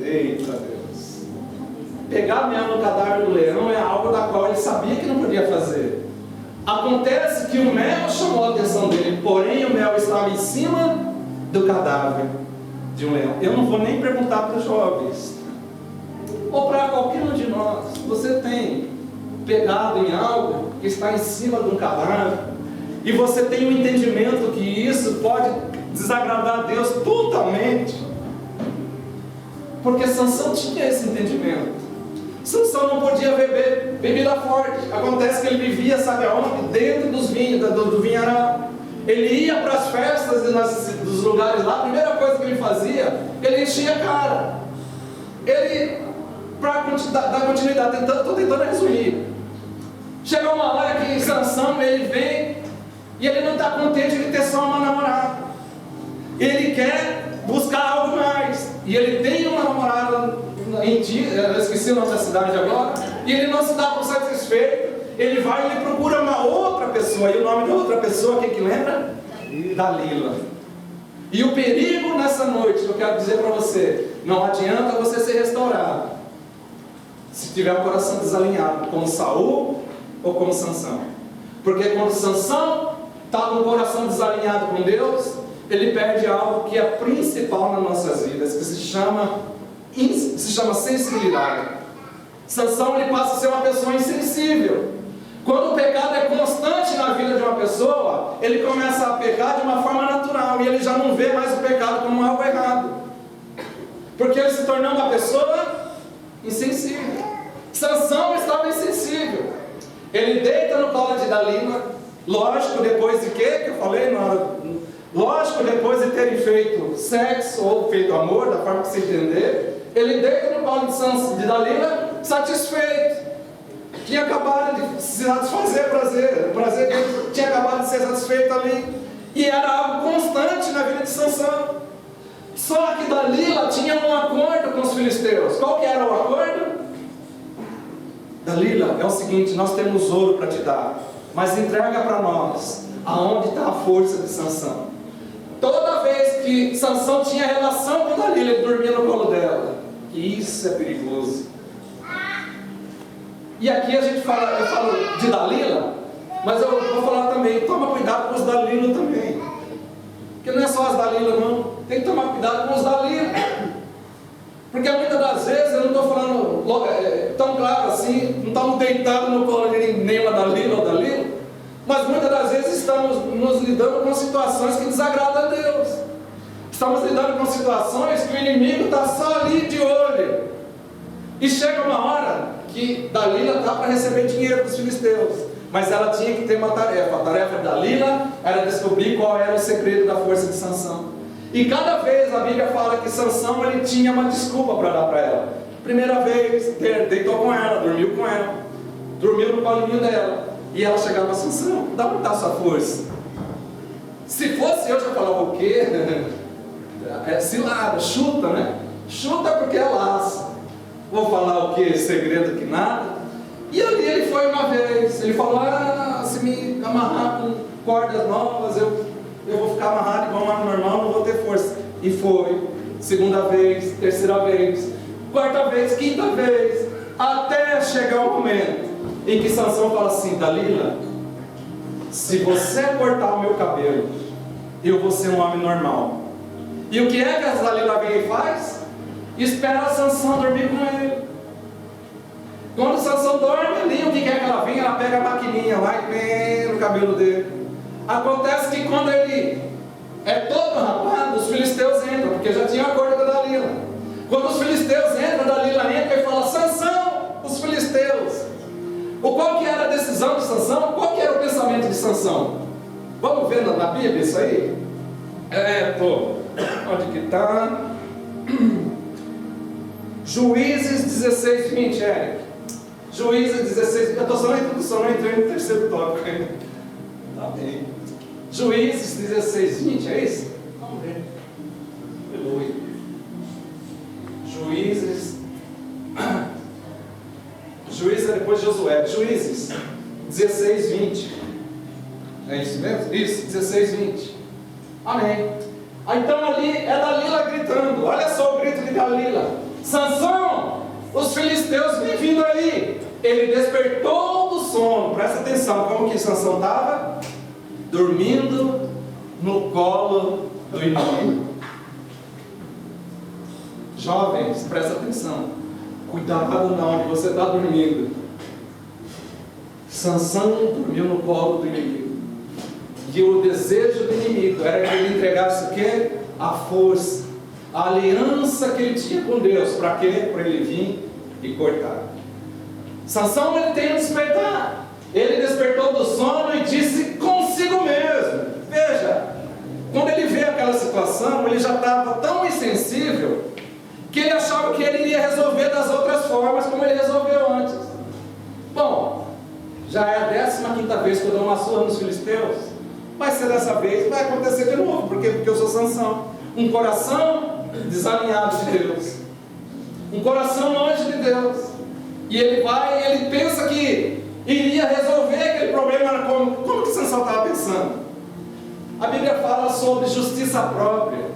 Eita Deus! Pegar mel no cadáver do leão é algo da qual ele sabia que não podia fazer. Acontece que o mel chamou a atenção dele, porém o mel estava em cima do cadáver de um leão. Eu não vou nem perguntar para os jovens, ou para qualquer um de nós: você tem pegado em algo que está em cima de um cadáver, e você tem um entendimento que isso pode desagradar a Deus totalmente? Porque Sansão tinha esse entendimento. Sansão não podia beber bebida forte. Acontece que ele vivia, sabe aonde? Dentro dos do vinharão. Ele ia para as festas dos lugares lá. A primeira coisa que ele fazia, ele enchia a cara. Ele, para dar continuidade, estou tentando resumir. Chegou uma hora que Sansão ele vem e ele não está contente de ter só uma namorada. Ele quer buscar algo mais. E ele tem uma namorada eu esqueci o nome da cidade agora, e ele não se dá por satisfeito. Ele vai e ele procura uma outra pessoa. E o nome da outra pessoa, quem que lembra? Dalila. E o perigo nessa noite, eu quero dizer para você: não adianta você ser restaurado se tiver o coração desalinhado, como Saul ou como Sansão. Porque quando Sansão está com o coração desalinhado com Deus, ele perde algo que é principal nas nossas vidas, que se chama sensibilidade. Sansão ele passa a ser uma pessoa insensível. Quando o pecado é constante na vida de uma pessoa, ele começa a pecar de uma forma natural, e ele já não vê mais o pecado como algo errado, porque ele se tornou uma pessoa insensível. Sansão estava insensível. Ele deita no colo de Dalila. Lógico, depois de quê? Que eu falei lógico, depois de terem feito sexo ou feito amor, da forma que se entender, ele deita no colo de Dalila, satisfeito. Tinha acabado de se satisfazer, o prazer dele tinha acabado de ser satisfeito ali. E era algo constante na vida de Sansão. Só que Dalila tinha um acordo com os filisteus. Qual que era o acordo? Dalila, é o seguinte: nós temos ouro para te dar, mas entrega para nós aonde está a força de Sansão. Toda vez que Sansão tinha relação com Dalila, ele dormia no colo dela. E isso é perigoso. E aqui eu falo de Dalila, mas eu vou falar também: toma cuidado com os Dalila também. Porque não é só as Dalila não, tem que tomar cuidado com os Dalila. Porque muitas das vezes, eu não estou falando tão claro assim, não estamos deitados no colo de nenhuma Dalila ou Dalila, mas muitas das vezes estamos nos lidando com situações que desagradam a Deus. Estamos lidando com situações que o inimigo está só ali de olho. E chega uma hora que Dalila está para receber dinheiro dos filisteus, mas ela tinha que ter uma tarefa. A tarefa de Dalila era descobrir qual era o segredo da força de Sansão. E cada vez a Bíblia fala que Sansão ele tinha uma desculpa para dar para ela. Primeira vez, deitou com ela, dormiu com ela, dormiu no colinho dela. E ela chegava a Sansão: dá onde está a sua força? Se fosse eu, já falava o quê? É cilada, chuta, né? Chuta porque é laço. Vou falar o quê? Segredo que nada. E ali ele foi uma vez. Ele falou: se me amarrar com cordas novas, eu vou ficar amarrado igual um homem normal, não vou ter força. E foi. Segunda vez, terceira vez, quarta vez, quinta vez, até chegar o momento em que Sansão fala assim: Dalila, se você cortar o meu cabelo, eu vou ser um homem normal. E o que é que a Dalila vem e faz? Espera a Sansão dormir com ele. Quando Sansão dorme ali, o que é que ela vem? Ela pega a maquininha lá e vem no cabelo dele. Acontece que quando ele é todo rapado, os filisteus entram, porque já tinha acordo com a Dalila. Quando os filisteus entram, a Dalila entra e fala: Sansão, os filisteus. Qual que era a decisão de Sansão? Qual que era o pensamento de Sansão? Vamos ver na Bíblia isso aí? Onde que está? Juízes 16, 20, Eric. Juízes 16, eu estou só na introdução, não entrei no terceiro tópico ainda. Tá bem. Juízes 16, 20, é isso? Vamos ver. Aleluia. Juízes é depois de Josué. Juízes 16, 20. É isso mesmo? Isso, 16, 20. Amém. Então ali é Dalila gritando. Olha só o grito de Dalila: Sansão, os filisteus vêm vindo aí. Ele despertou do sono. Presta atenção, como que Sansão estava? Dormindo no colo do inimigo. Jovens, presta atenção. Cuidado na onde você está dormindo. Sansão dormiu no colo do inimigo. E o desejo do inimigo era que ele entregasse o quê? A força, a aliança que ele tinha com Deus. Para quê? Para ele vir e cortar. Sansão, ele tem um despertar. Ele despertou do sono e disse consigo mesmo. Veja, quando ele vê aquela situação, ele já estava tão insensível que ele achava que ele iria resolver das outras formas como ele resolveu antes. Bom, já é a 15ª vez que eu dou uma surra nos filisteus. Vai ser dessa vez, vai acontecer de novo. Por quê? Porque eu sou Sansão. Um coração desalinhado de Deus, um coração longe de Deus. E ele vai e ele pensa que iria resolver aquele problema. Como que Sansão estava pensando? A Bíblia fala sobre justiça própria.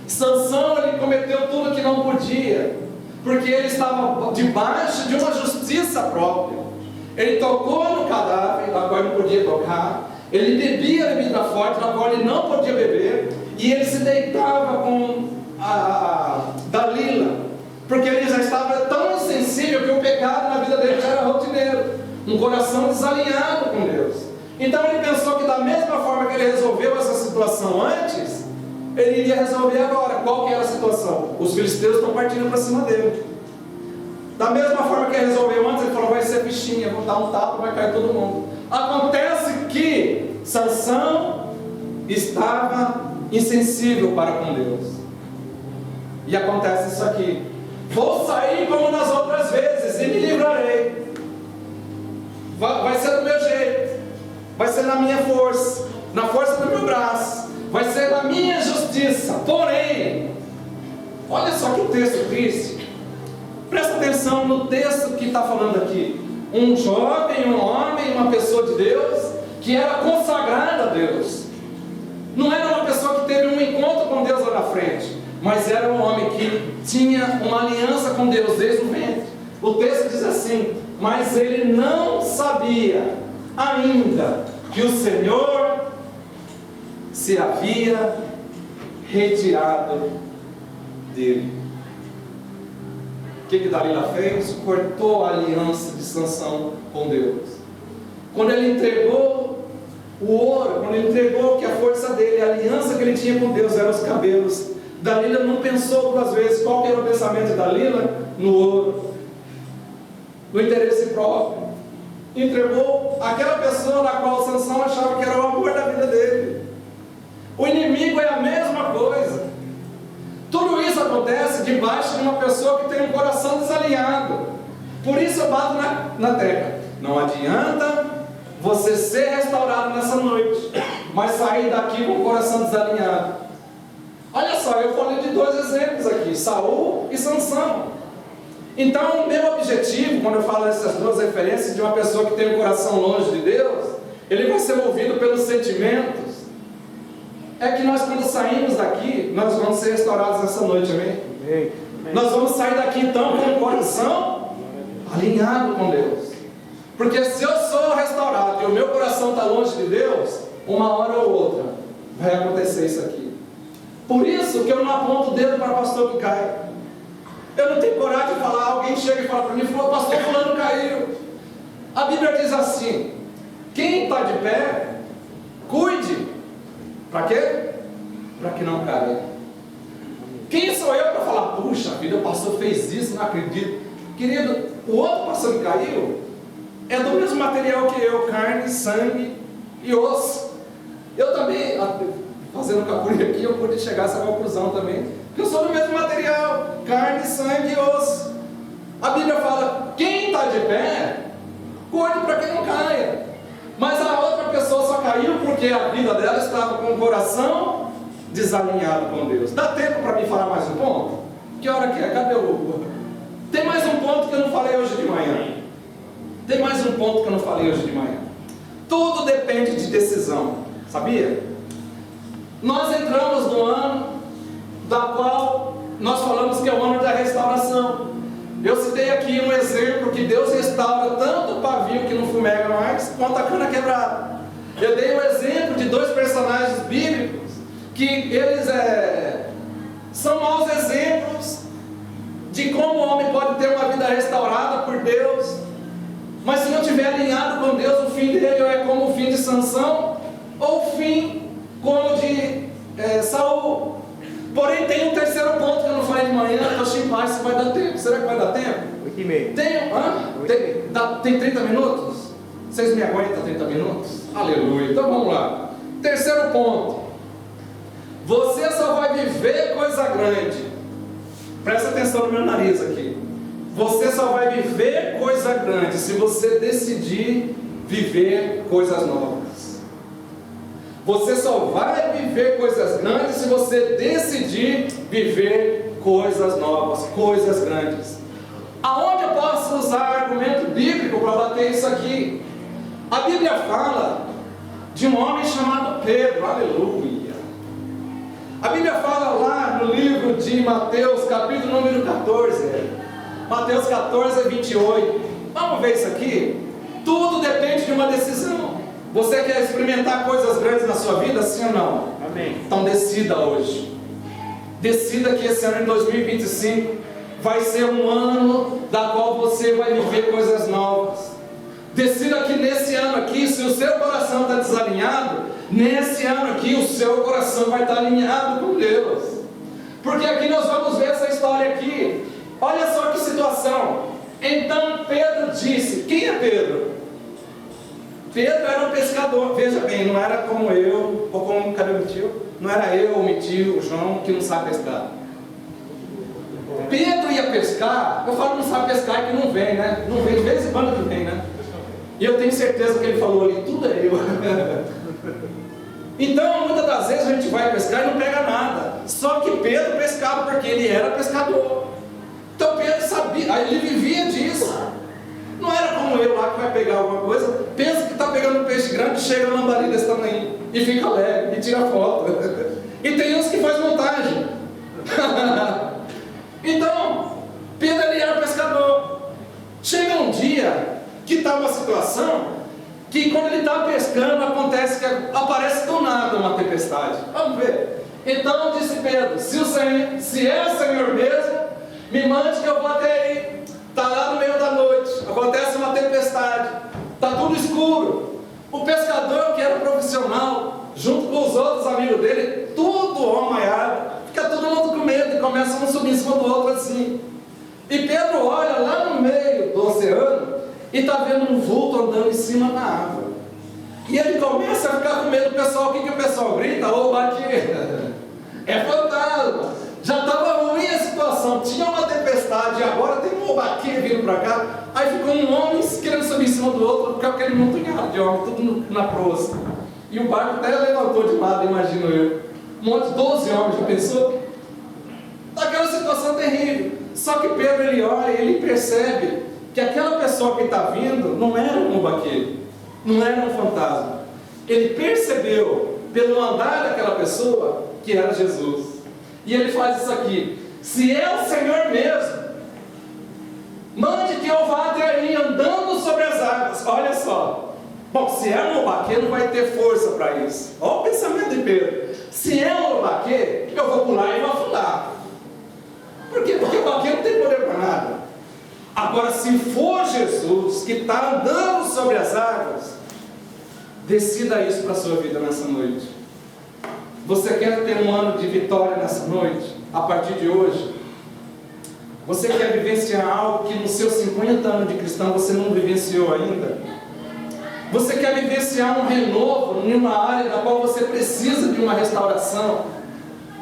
Sansão, ele cometeu tudo que não podia, porque ele estava debaixo de uma justiça própria. Ele tocou no cadáver, na qual ele não podia tocar. Ele bebia bebida forte, na qual ele não podia beber. E ele se deitava com a Dalila, porque ele já estava tão insensível que o pecado na vida dele já era rotineiro. Um coração desalinhado com Deus. Então ele pensou que da mesma forma que ele resolveu essa situação antes, ele iria resolver agora. Qual que era a situação? Os filisteus estão partindo para cima dele. Da mesma forma que ele resolveu antes, ele falou: vai ser fichinha, vou dar um tapa, vai cair todo mundo. Acontece que Sansão estava insensível para com Deus. E acontece isso aqui: vou sair como nas outras vezes e me livrarei. Vai ser do meu jeito, vai ser na minha força, na força do meu braço, vai ser na minha justiça. Porém, olha só que texto triste. Presta atenção no texto que está falando aqui. Um jovem, um homem, uma pessoa de Deus, que era consagrada a Deus. Não era uma pessoa que teve um encontro com Deus lá na frente, mas era um homem que tinha uma aliança com Deus desde o ventre. O texto diz assim: mas ele não sabia ainda que o Senhor se havia retirado dele. O que Dalila fez? Cortou a aliança de Sansão com Deus. Quando ele entregou o ouro, quando ele entregou que a força dele, a aliança que ele tinha com Deus eram os cabelos, Dalila não pensou duas vezes. Qual que era o pensamento de Dalila? No ouro, no interesse próprio. Entregou aquela pessoa na qual Sansão achava que era o amor da vida dele. O inimigo é a mesma coisa. Tudo isso acontece debaixo de uma pessoa que tem um coração desalinhado. Por isso eu bato na tecla: não adianta você ser restaurado nessa noite, mas sair daqui com o coração desalinhado. Olha só, eu falei de dois exemplos aqui: Saul e Sansão. Então o meu objetivo, quando eu falo dessas duas referências de uma pessoa que tem um coração longe de Deus, ele vai ser movido pelos sentimentos. É que nós, quando saímos daqui, nós vamos ser restaurados nessa noite, amém? Amém. Nós vamos sair daqui então com o coração alinhado com Deus. Porque se eu sou restaurado e o meu coração está longe de Deus, uma hora ou outra vai acontecer isso aqui. Por isso que eu não aponto o dedo para o pastor que cai. Eu não tenho coragem de falar, alguém chega e fala para mim, o pastor fulano caiu. A Bíblia diz assim, quem está de pé, cuide. Para quê? Para que não caia. Quem sou eu para falar, puxa vida, o pastor fez isso, não acredito. Querido, o outro pastor que caiu é do mesmo material que eu, carne, sangue e osso. Eu também, fazendo capoeira aqui, eu pude chegar a essa conclusão também, que eu sou do mesmo material, carne, sangue e osso. A Bíblia fala, quem está de pé, cuide para que não caia. Mas a outra pessoa só caiu porque a vida dela estava com o coração desalinhado com Deus. Dá tempo para me falar mais um ponto? Que hora que é? Cadê o... Tem mais um ponto que eu não falei hoje de manhã. Tem mais um ponto que eu não falei hoje de manhã. Tudo depende de decisão. Sabia? Nós entramos no ano da qual nós falamos que é o ano da restauração. Eu citei aqui um exemplo que Deus restaura tanto o pavio que não fumega mais, quanto a cana quebrada. Eu dei um exemplo de dois personagens bíblicos que eles são maus exemplos de como o homem pode ter uma vida restaurada por Deus, mas se não estiver alinhado com Deus, o fim dele é como o fim de Sansão, ou o fim como o de Saul. Porém tem um terceiro ponto que eu não falei de manhã, estou chipando se vai dar tempo. Será que vai dar tempo? 8h30. Tem 30 minutos? Vocês me aguentam 30 minutos? Aleluia, então vamos lá. Terceiro ponto, você só vai viver coisa grande. Presta atenção no meu nariz aqui. Você só vai viver coisa grande se você decidir viver coisas novas. Você só vai viver coisas grandes se você decidir viver coisas novas, coisas grandes. Aonde eu posso usar argumento bíblico para bater isso aqui? A Bíblia fala de um homem chamado Pedro, aleluia. A Bíblia fala lá no livro de Mateus, capítulo número 14, Mateus 14, 28. Vamos ver isso aqui? Tudo depende de uma decisão. Você quer experimentar coisas grandes na sua vida, sim ou não? Amém. Então decida hoje. Decida que esse ano de 2025 vai ser um ano da qual você vai viver coisas novas. Decida que nesse ano aqui, se o seu coração está desalinhado, nesse ano aqui o seu coração vai estar alinhado com Deus. Porque aqui nós vamos ver essa história aqui. Olha só que situação. Então Pedro disse, quem é Pedro? Pedro era um pescador, veja bem, não era como eu, ou como, cadê o meu tio? Não era eu, o meu tio, o João, que não sabe pescar. Pedro ia pescar, eu falo não sabe pescar é que não vem, né? Não vem, de vez em quando que vem, né? E eu tenho certeza que ele falou ali, tudo é eu. Então, muitas das vezes a gente vai pescar e não pega nada. Só que Pedro pescava porque ele era pescador. Então Pedro sabia, aí ele vivia disso. Não era como eu lá que vai pegar alguma coisa, pensa que está pegando um peixe grande, chega no lambari desse tamanho, e fica leve, e tira foto. E tem uns que faz montagem. Então, Pedro ele era pescador. Chega um dia que está uma situação que quando ele está pescando, acontece que aparece do nada uma tempestade. Vamos ver. Então disse Pedro, se é o Senhor mesmo, me mande que eu vou até aí. Está lá no meio da noite, acontece uma tempestade, está tudo escuro. O pescador, que era profissional, junto com os outros amigos dele, tudo homaiado, fica todo mundo com medo e começa um subir em cima do outro assim. E Pedro olha lá no meio do oceano e está vendo um vulto andando em cima da água. E ele começa a ficar com medo do pessoal. O que o pessoal grita? Ô, bate! É fantasma! Já estava ruim a situação, tinha uma tempestade e agora tem um obaque vindo para cá. Aí ficou um homem querendo subir em cima do outro, com aquele montanhado de homem, tudo na proa. E o barco até levantou de lado, imagino eu. Um monte de 12 homens, já pensou? Aquela situação terrível. Só que Pedro ele olha e ele percebe que aquela pessoa que está vindo não era um obaque, não era um fantasma. Ele percebeu, pelo andar daquela pessoa, que era Jesus. E ele faz isso aqui, se é o Senhor mesmo, mande que eu vá até aí andando sobre as águas. Olha só, bom, se é um obaque, não vai ter força para isso. Olha o pensamento de Pedro. Se é um baquê, eu vou pular e vou afundar. Por quê? Porque o baquê não tem poder para nada. Agora, se for Jesus que está andando sobre as águas, decida isso para a sua vida nessa noite. Você quer ter um ano de vitória nessa noite? A partir de hoje? Você quer vivenciar algo que nos seus 50 anos de cristão você não vivenciou ainda? Você quer vivenciar um renovo em uma área na qual você precisa de uma restauração?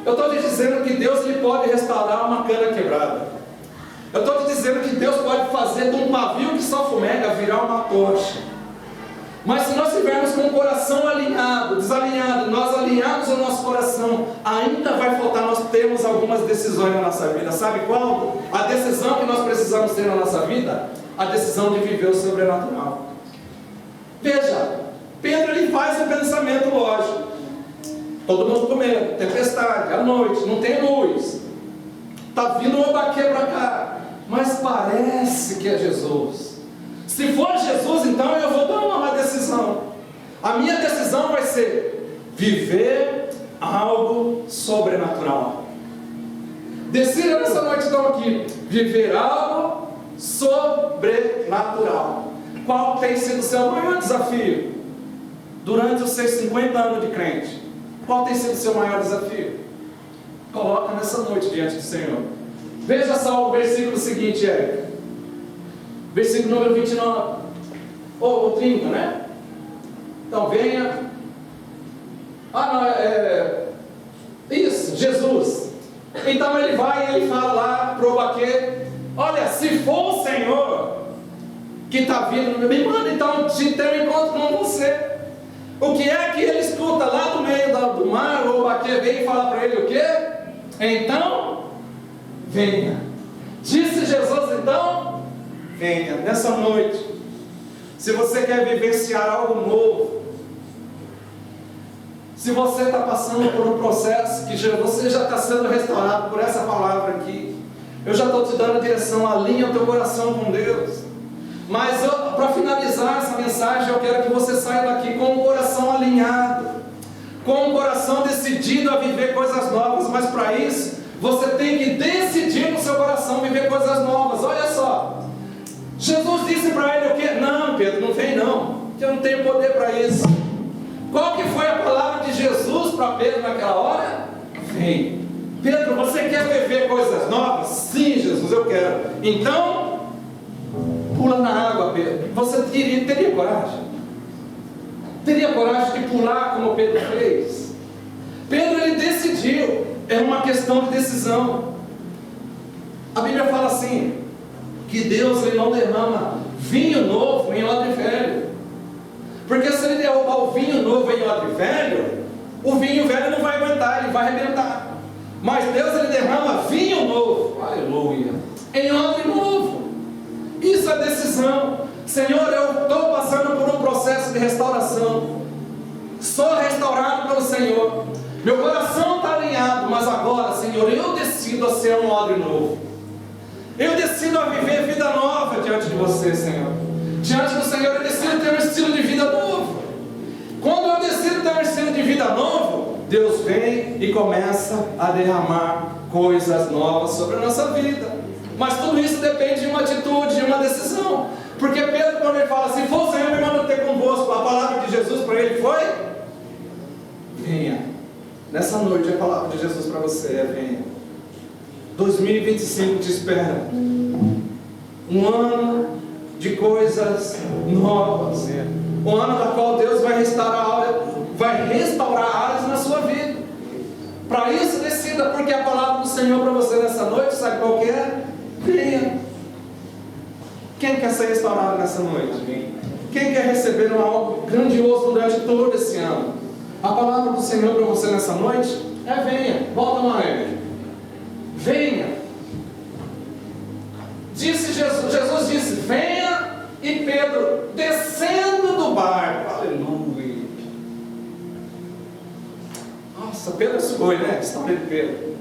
Eu estou te dizendo que Deus lhe pode restaurar uma cana quebrada. Eu estou te dizendo que Deus pode fazer de um pavio que só fumega virar uma tocha. Mas se nós estivermos com o coração alinhado, desalinhado, nós alinhados o nosso coração, ainda vai faltar nós termos algumas decisões na nossa vida. Sabe qual? A decisão que nós precisamos ter na nossa vida? A decisão de viver o sobrenatural. Veja, Pedro ele faz um pensamento lógico. Todo mundo com medo, tempestade, à noite, não tem luz. Está vindo um baquê para cá, mas parece que é Jesus. Se for Jesus, então eu vou tomar uma decisão. A minha decisão vai ser viver algo sobrenatural. Decida nessa noite então aqui, viver algo sobrenatural. Qual tem sido o seu maior desafio durante os seus 50 anos de crente? Qual tem sido o seu maior desafio? Coloca nessa noite diante do Senhor. Veja só o versículo seguinte, versículo número 29 ou 30, né? Então venha. Isso, Jesus. Então ele vai e ele fala lá para o baquê: olha, se for o Senhor que está vindo, me manda então de ter um encontro com você. O que é que ele escuta lá do meio do mar? O baquê vem e fala para ele o quê? Então, venha. Disse Jesus então, venha. Nessa noite, se você quer vivenciar algo novo, se você está passando por um processo que você já está sendo restaurado por essa palavra aqui, eu já estou te dando a direção, alinha o teu coração com Deus. Mas para finalizar essa mensagem, eu quero que você saia daqui com o coração alinhado, com o coração decidido a viver coisas novas. Mas para isso, você tem que decidir no seu coração viver coisas novas. Olha só, Jesus disse para ele o quê? Não, Pedro, não vem não, que eu não tenho poder para isso. Qual que foi a palavra de Jesus para Pedro naquela hora? Vem. Pedro, você quer viver coisas novas? Sim, Jesus, eu quero. Então, pula na água, Pedro. Você teria coragem? Teria coragem de pular como Pedro fez? Pedro, ele decidiu. É uma questão de decisão. A Bíblia fala assim, que Deus ele não derrama vinho novo em odre velho. Porque se ele derrubar o vinho novo em odre velho, o vinho velho não vai aguentar, ele vai arrebentar. Mas Deus ele derrama vinho novo, aleluia, em odre novo. Isso é decisão. Senhor, eu estou passando por um processo de restauração. Sou restaurado pelo Senhor. Meu coração está alinhado, mas agora, Senhor, eu decido a ser um odre novo. Eu decido a viver vida nova diante de você, Senhor. Diante do Senhor, eu decido ter um estilo de vida novo. Quando eu decido ter um estilo de vida novo, Deus vem e começa a derramar coisas novas sobre a nossa vida. Mas tudo isso depende de uma atitude, de uma decisão. Porque Pedro, quando ele fala, se for o Senhor me manda ter convosco, a palavra de Jesus para ele foi: venha. Nessa noite a palavra de Jesus para você é: venha. 2025 te espera. Um ano de coisas novas. Um ano da qual Deus vai restaurar áreas na sua vida. Para isso decida, porque a palavra do Senhor para você nessa noite, sabe qual que é? Venha. Quem quer ser restaurado nessa noite? Quem quer receber algo grandioso durante todo esse ano? A palavra do Senhor para você nessa noite é: venha. Volta mais. Venha. Disse Jesus disse: venha. E Pedro, descendo do barco, aleluia. Nossa, Pedro foi, né? História de Pedro.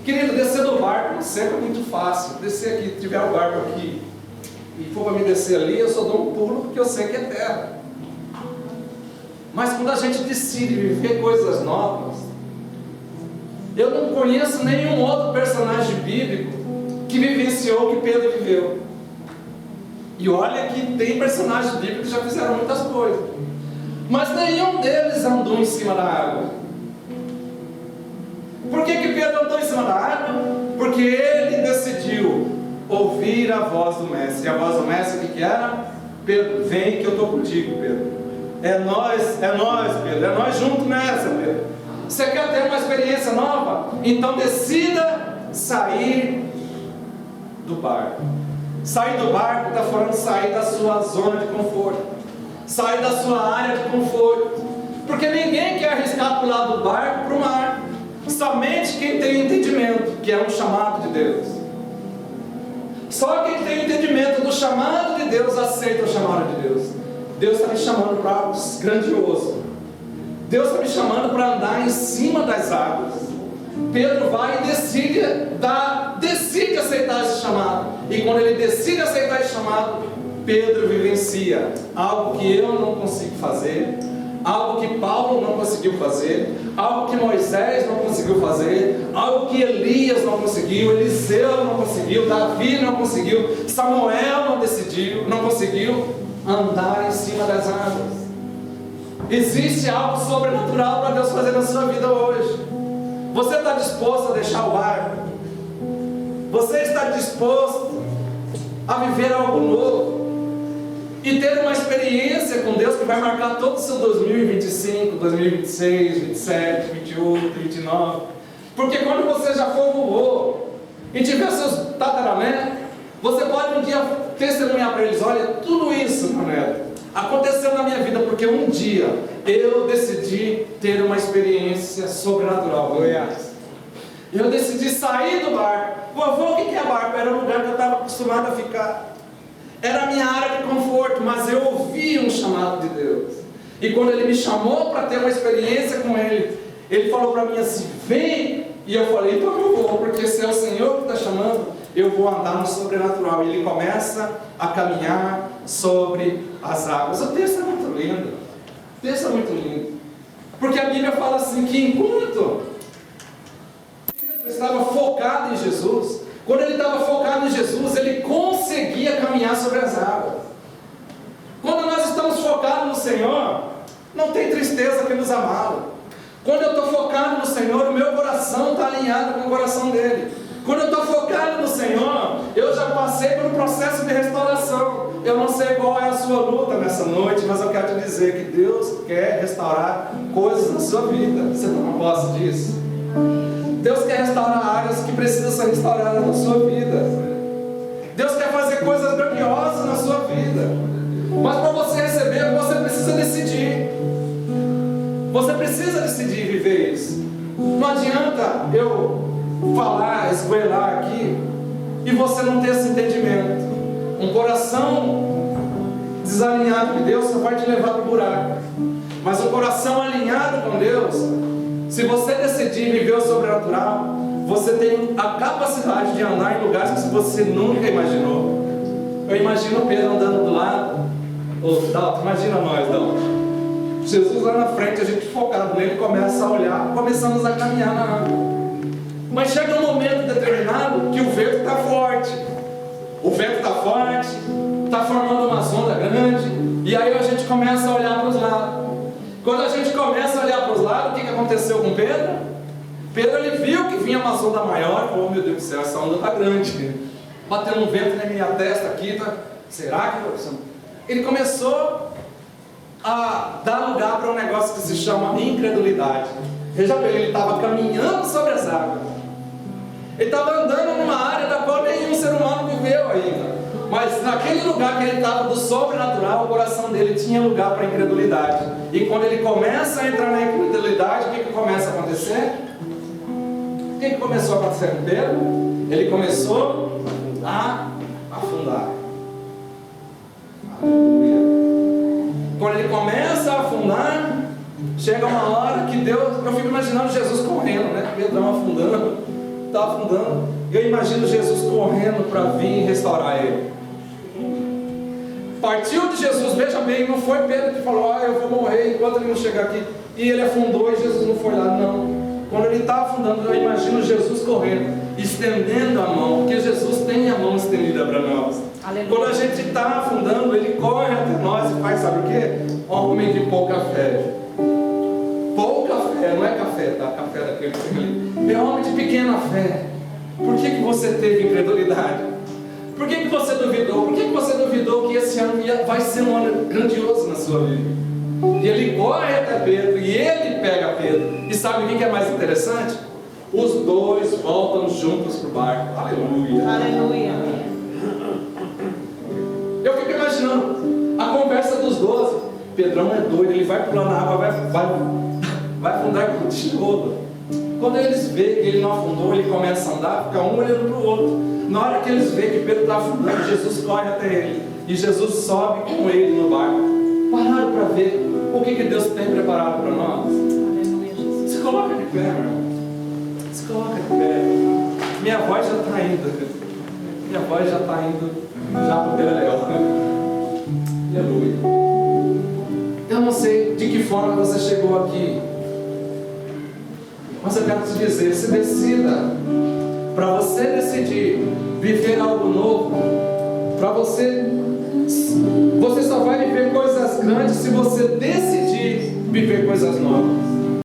Querido, descer do barco sempre é muito fácil. Descer aqui, se tiver o barco aqui e for para me descer ali, eu só dou um pulo porque eu sei que é terra. Mas quando a gente decide viver coisas novas, Eu não conheço nenhum outro personagem bíblico que vivenciou o que Pedro viveu. E olha que tem personagens bíblicos que já fizeram muitas coisas, mas nenhum deles andou em cima da água. Por que Pedro andou em cima da água? Porque ele decidiu ouvir a voz do mestre. E a voz do mestre o que era? Pedro, vem que eu estou contigo, Pedro. É nós, Pedro, é nós juntos nessa, Pedro. Você quer ter uma experiência nova? Então decida sair do barco. Sair do barco está falando sair da sua zona de conforto, sair da sua área de conforto, porque ninguém quer arriscar pular do barco para o mar. Somente quem tem entendimento, que é um chamado de Deus. Só quem tem entendimento do chamado de Deus aceita o chamado de Deus. Deus está me chamando para algo grandioso. Deus está me chamando para andar em cima das águas. Pedro vai e decide aceitar esse chamado. E quando ele decide aceitar esse chamado, Pedro vivencia algo que eu não consigo fazer, algo que Paulo não conseguiu fazer, algo que Moisés não conseguiu fazer, algo que Elias não conseguiu, Eliseu não conseguiu, Davi não conseguiu, Samuel não conseguiu andar em cima das águas. Existe algo sobrenatural para Deus fazer na sua vida hoje. Você está disposto a deixar o barco? Você está disposto a viver algo novo e ter uma experiência com Deus que vai marcar todo o seu 2025, 2026, 27, 28, 29? Porque quando você já for vovô e tiver seus tataranetos, você pode um dia testemunhar para eles: olha, tudo isso, meu neto, aconteceu na minha vida porque um dia eu decidi ter uma experiência sobrenatural. Eu decidi sair do barco. Vovô, o que é barco? Era o lugar que eu estava acostumado a ficar. Era a minha área de conforto, mas eu ouvi um chamado de Deus. E quando Ele me chamou para ter uma experiência com Ele, Ele falou para mim assim: vem. E eu falei: então eu vou, porque se é o Senhor que está chamando, eu vou andar no sobrenatural. E Ele começa a caminhar sobre as águas. O texto é muito lindo. O texto é muito lindo. Porque a Bíblia fala assim, que enquanto Pedro estava focado em Jesus, quando ele estava focado em Jesus, ele conseguia caminhar sobre as águas. Quando nós estamos focados no Senhor, não tem tristeza que nos abala. Quando eu estou focado no Senhor, o meu coração está alinhado com o coração dele. Quando eu estou focado no Senhor, eu já passei por um processo de restauração. Eu não sei qual é a sua luta nessa noite, mas eu quero te dizer que Deus quer restaurar coisas na sua vida. Você toma posse disso? Deus quer restaurar áreas que precisam ser restauradas na sua vida. Deus quer fazer coisas grandiosas na sua vida. Mas para você receber, você precisa decidir. Você precisa decidir viver isso. Não adianta eu falar, esgoelar aqui e você não ter esse entendimento. Um coração desalinhado de Deus só vai te levar para o buraco. Mas um coração alinhado com Deus, se você decidir viver o sobrenatural, você tem a capacidade de andar em lugares que você nunca imaginou. Eu imagino Pedro andando do lado. Dalton, imagina nós, Dalton. Jesus lá na frente, a gente focado nele, começa a olhar, começamos a caminhar na água. Mas chega um momento determinado que o vento está forte. O vento está forte, está formando uma onda grande, e aí a gente começa a olhar para os lados. Quando a gente começa a olhar para os lados, o que aconteceu com Pedro? Pedro, ele viu que vinha uma onda maior, falou: oh, meu Deus do céu, essa onda está grande. Bateu um vento na minha testa aqui, tá? Será que... Ele começou a dar lugar para um negócio que se chama incredulidade. Veja bem, ele estava caminhando sobre as águas. Ele estava andando numa área da qual nenhum ser humano viveu ainda. Mas naquele lugar que ele estava do sobrenatural, o coração dele tinha lugar para a incredulidade. E quando ele começa a entrar na incredulidade, o que começa a acontecer? O que começou a acontecer com Pedro? Ele começou a afundar. Aleluia. Quando ele começa a afundar, chega uma hora que Deus... Eu fico imaginando Jesus correndo, né? Pedrão afundando, está afundando. Eu imagino Jesus correndo para vir restaurar ele. Partiu de Jesus, veja bem, não foi Pedro que falou: ah, eu vou morrer enquanto ele não chegar aqui. E ele afundou e Jesus não foi lá, não. Quando ele está afundando, eu imagino Jesus correndo, estendendo a mão, porque Jesus tem a mão estendida para nós. Aleluia. Quando a gente está afundando, ele corre até nós e faz, sabe o quê? Homem de pouca fé. Pouca fé, não é café, tá? Café daquele que tem ali. É homem de pequena fé. Por que você teve incredulidade? Por que você duvidou? Por que você duvidou que esse ano vai ser um ano grandioso na sua vida? E ele corre até Pedro e ele pega Pedro. E sabe o que é mais interessante? Os dois voltam juntos para o barco. Aleluia. Aleluia. Eu fico imaginando a conversa dos 12. Pedrão é doido, ele vai pular na água, vai afundar com o tijolo. Quando eles veem que ele não afundou, ele começa a andar, fica um olhando para o outro. Na hora que eles veem que Pedro está afundando, Jesus corre até ele. E Jesus sobe com ele no barco. Pararam para ver o que Deus tem preparado para nós. Aleluia, Jesus. Se coloca de pé, meu irmão. Se coloca de pé. Minha voz já está indo. Minha voz já está indo já para o Beleléu. Aleluia. Eu não sei de que forma você chegou aqui, mas eu quero te dizer, se decida. Para você decidir viver algo novo, para você só vai viver coisas grandes se você decidir viver coisas novas.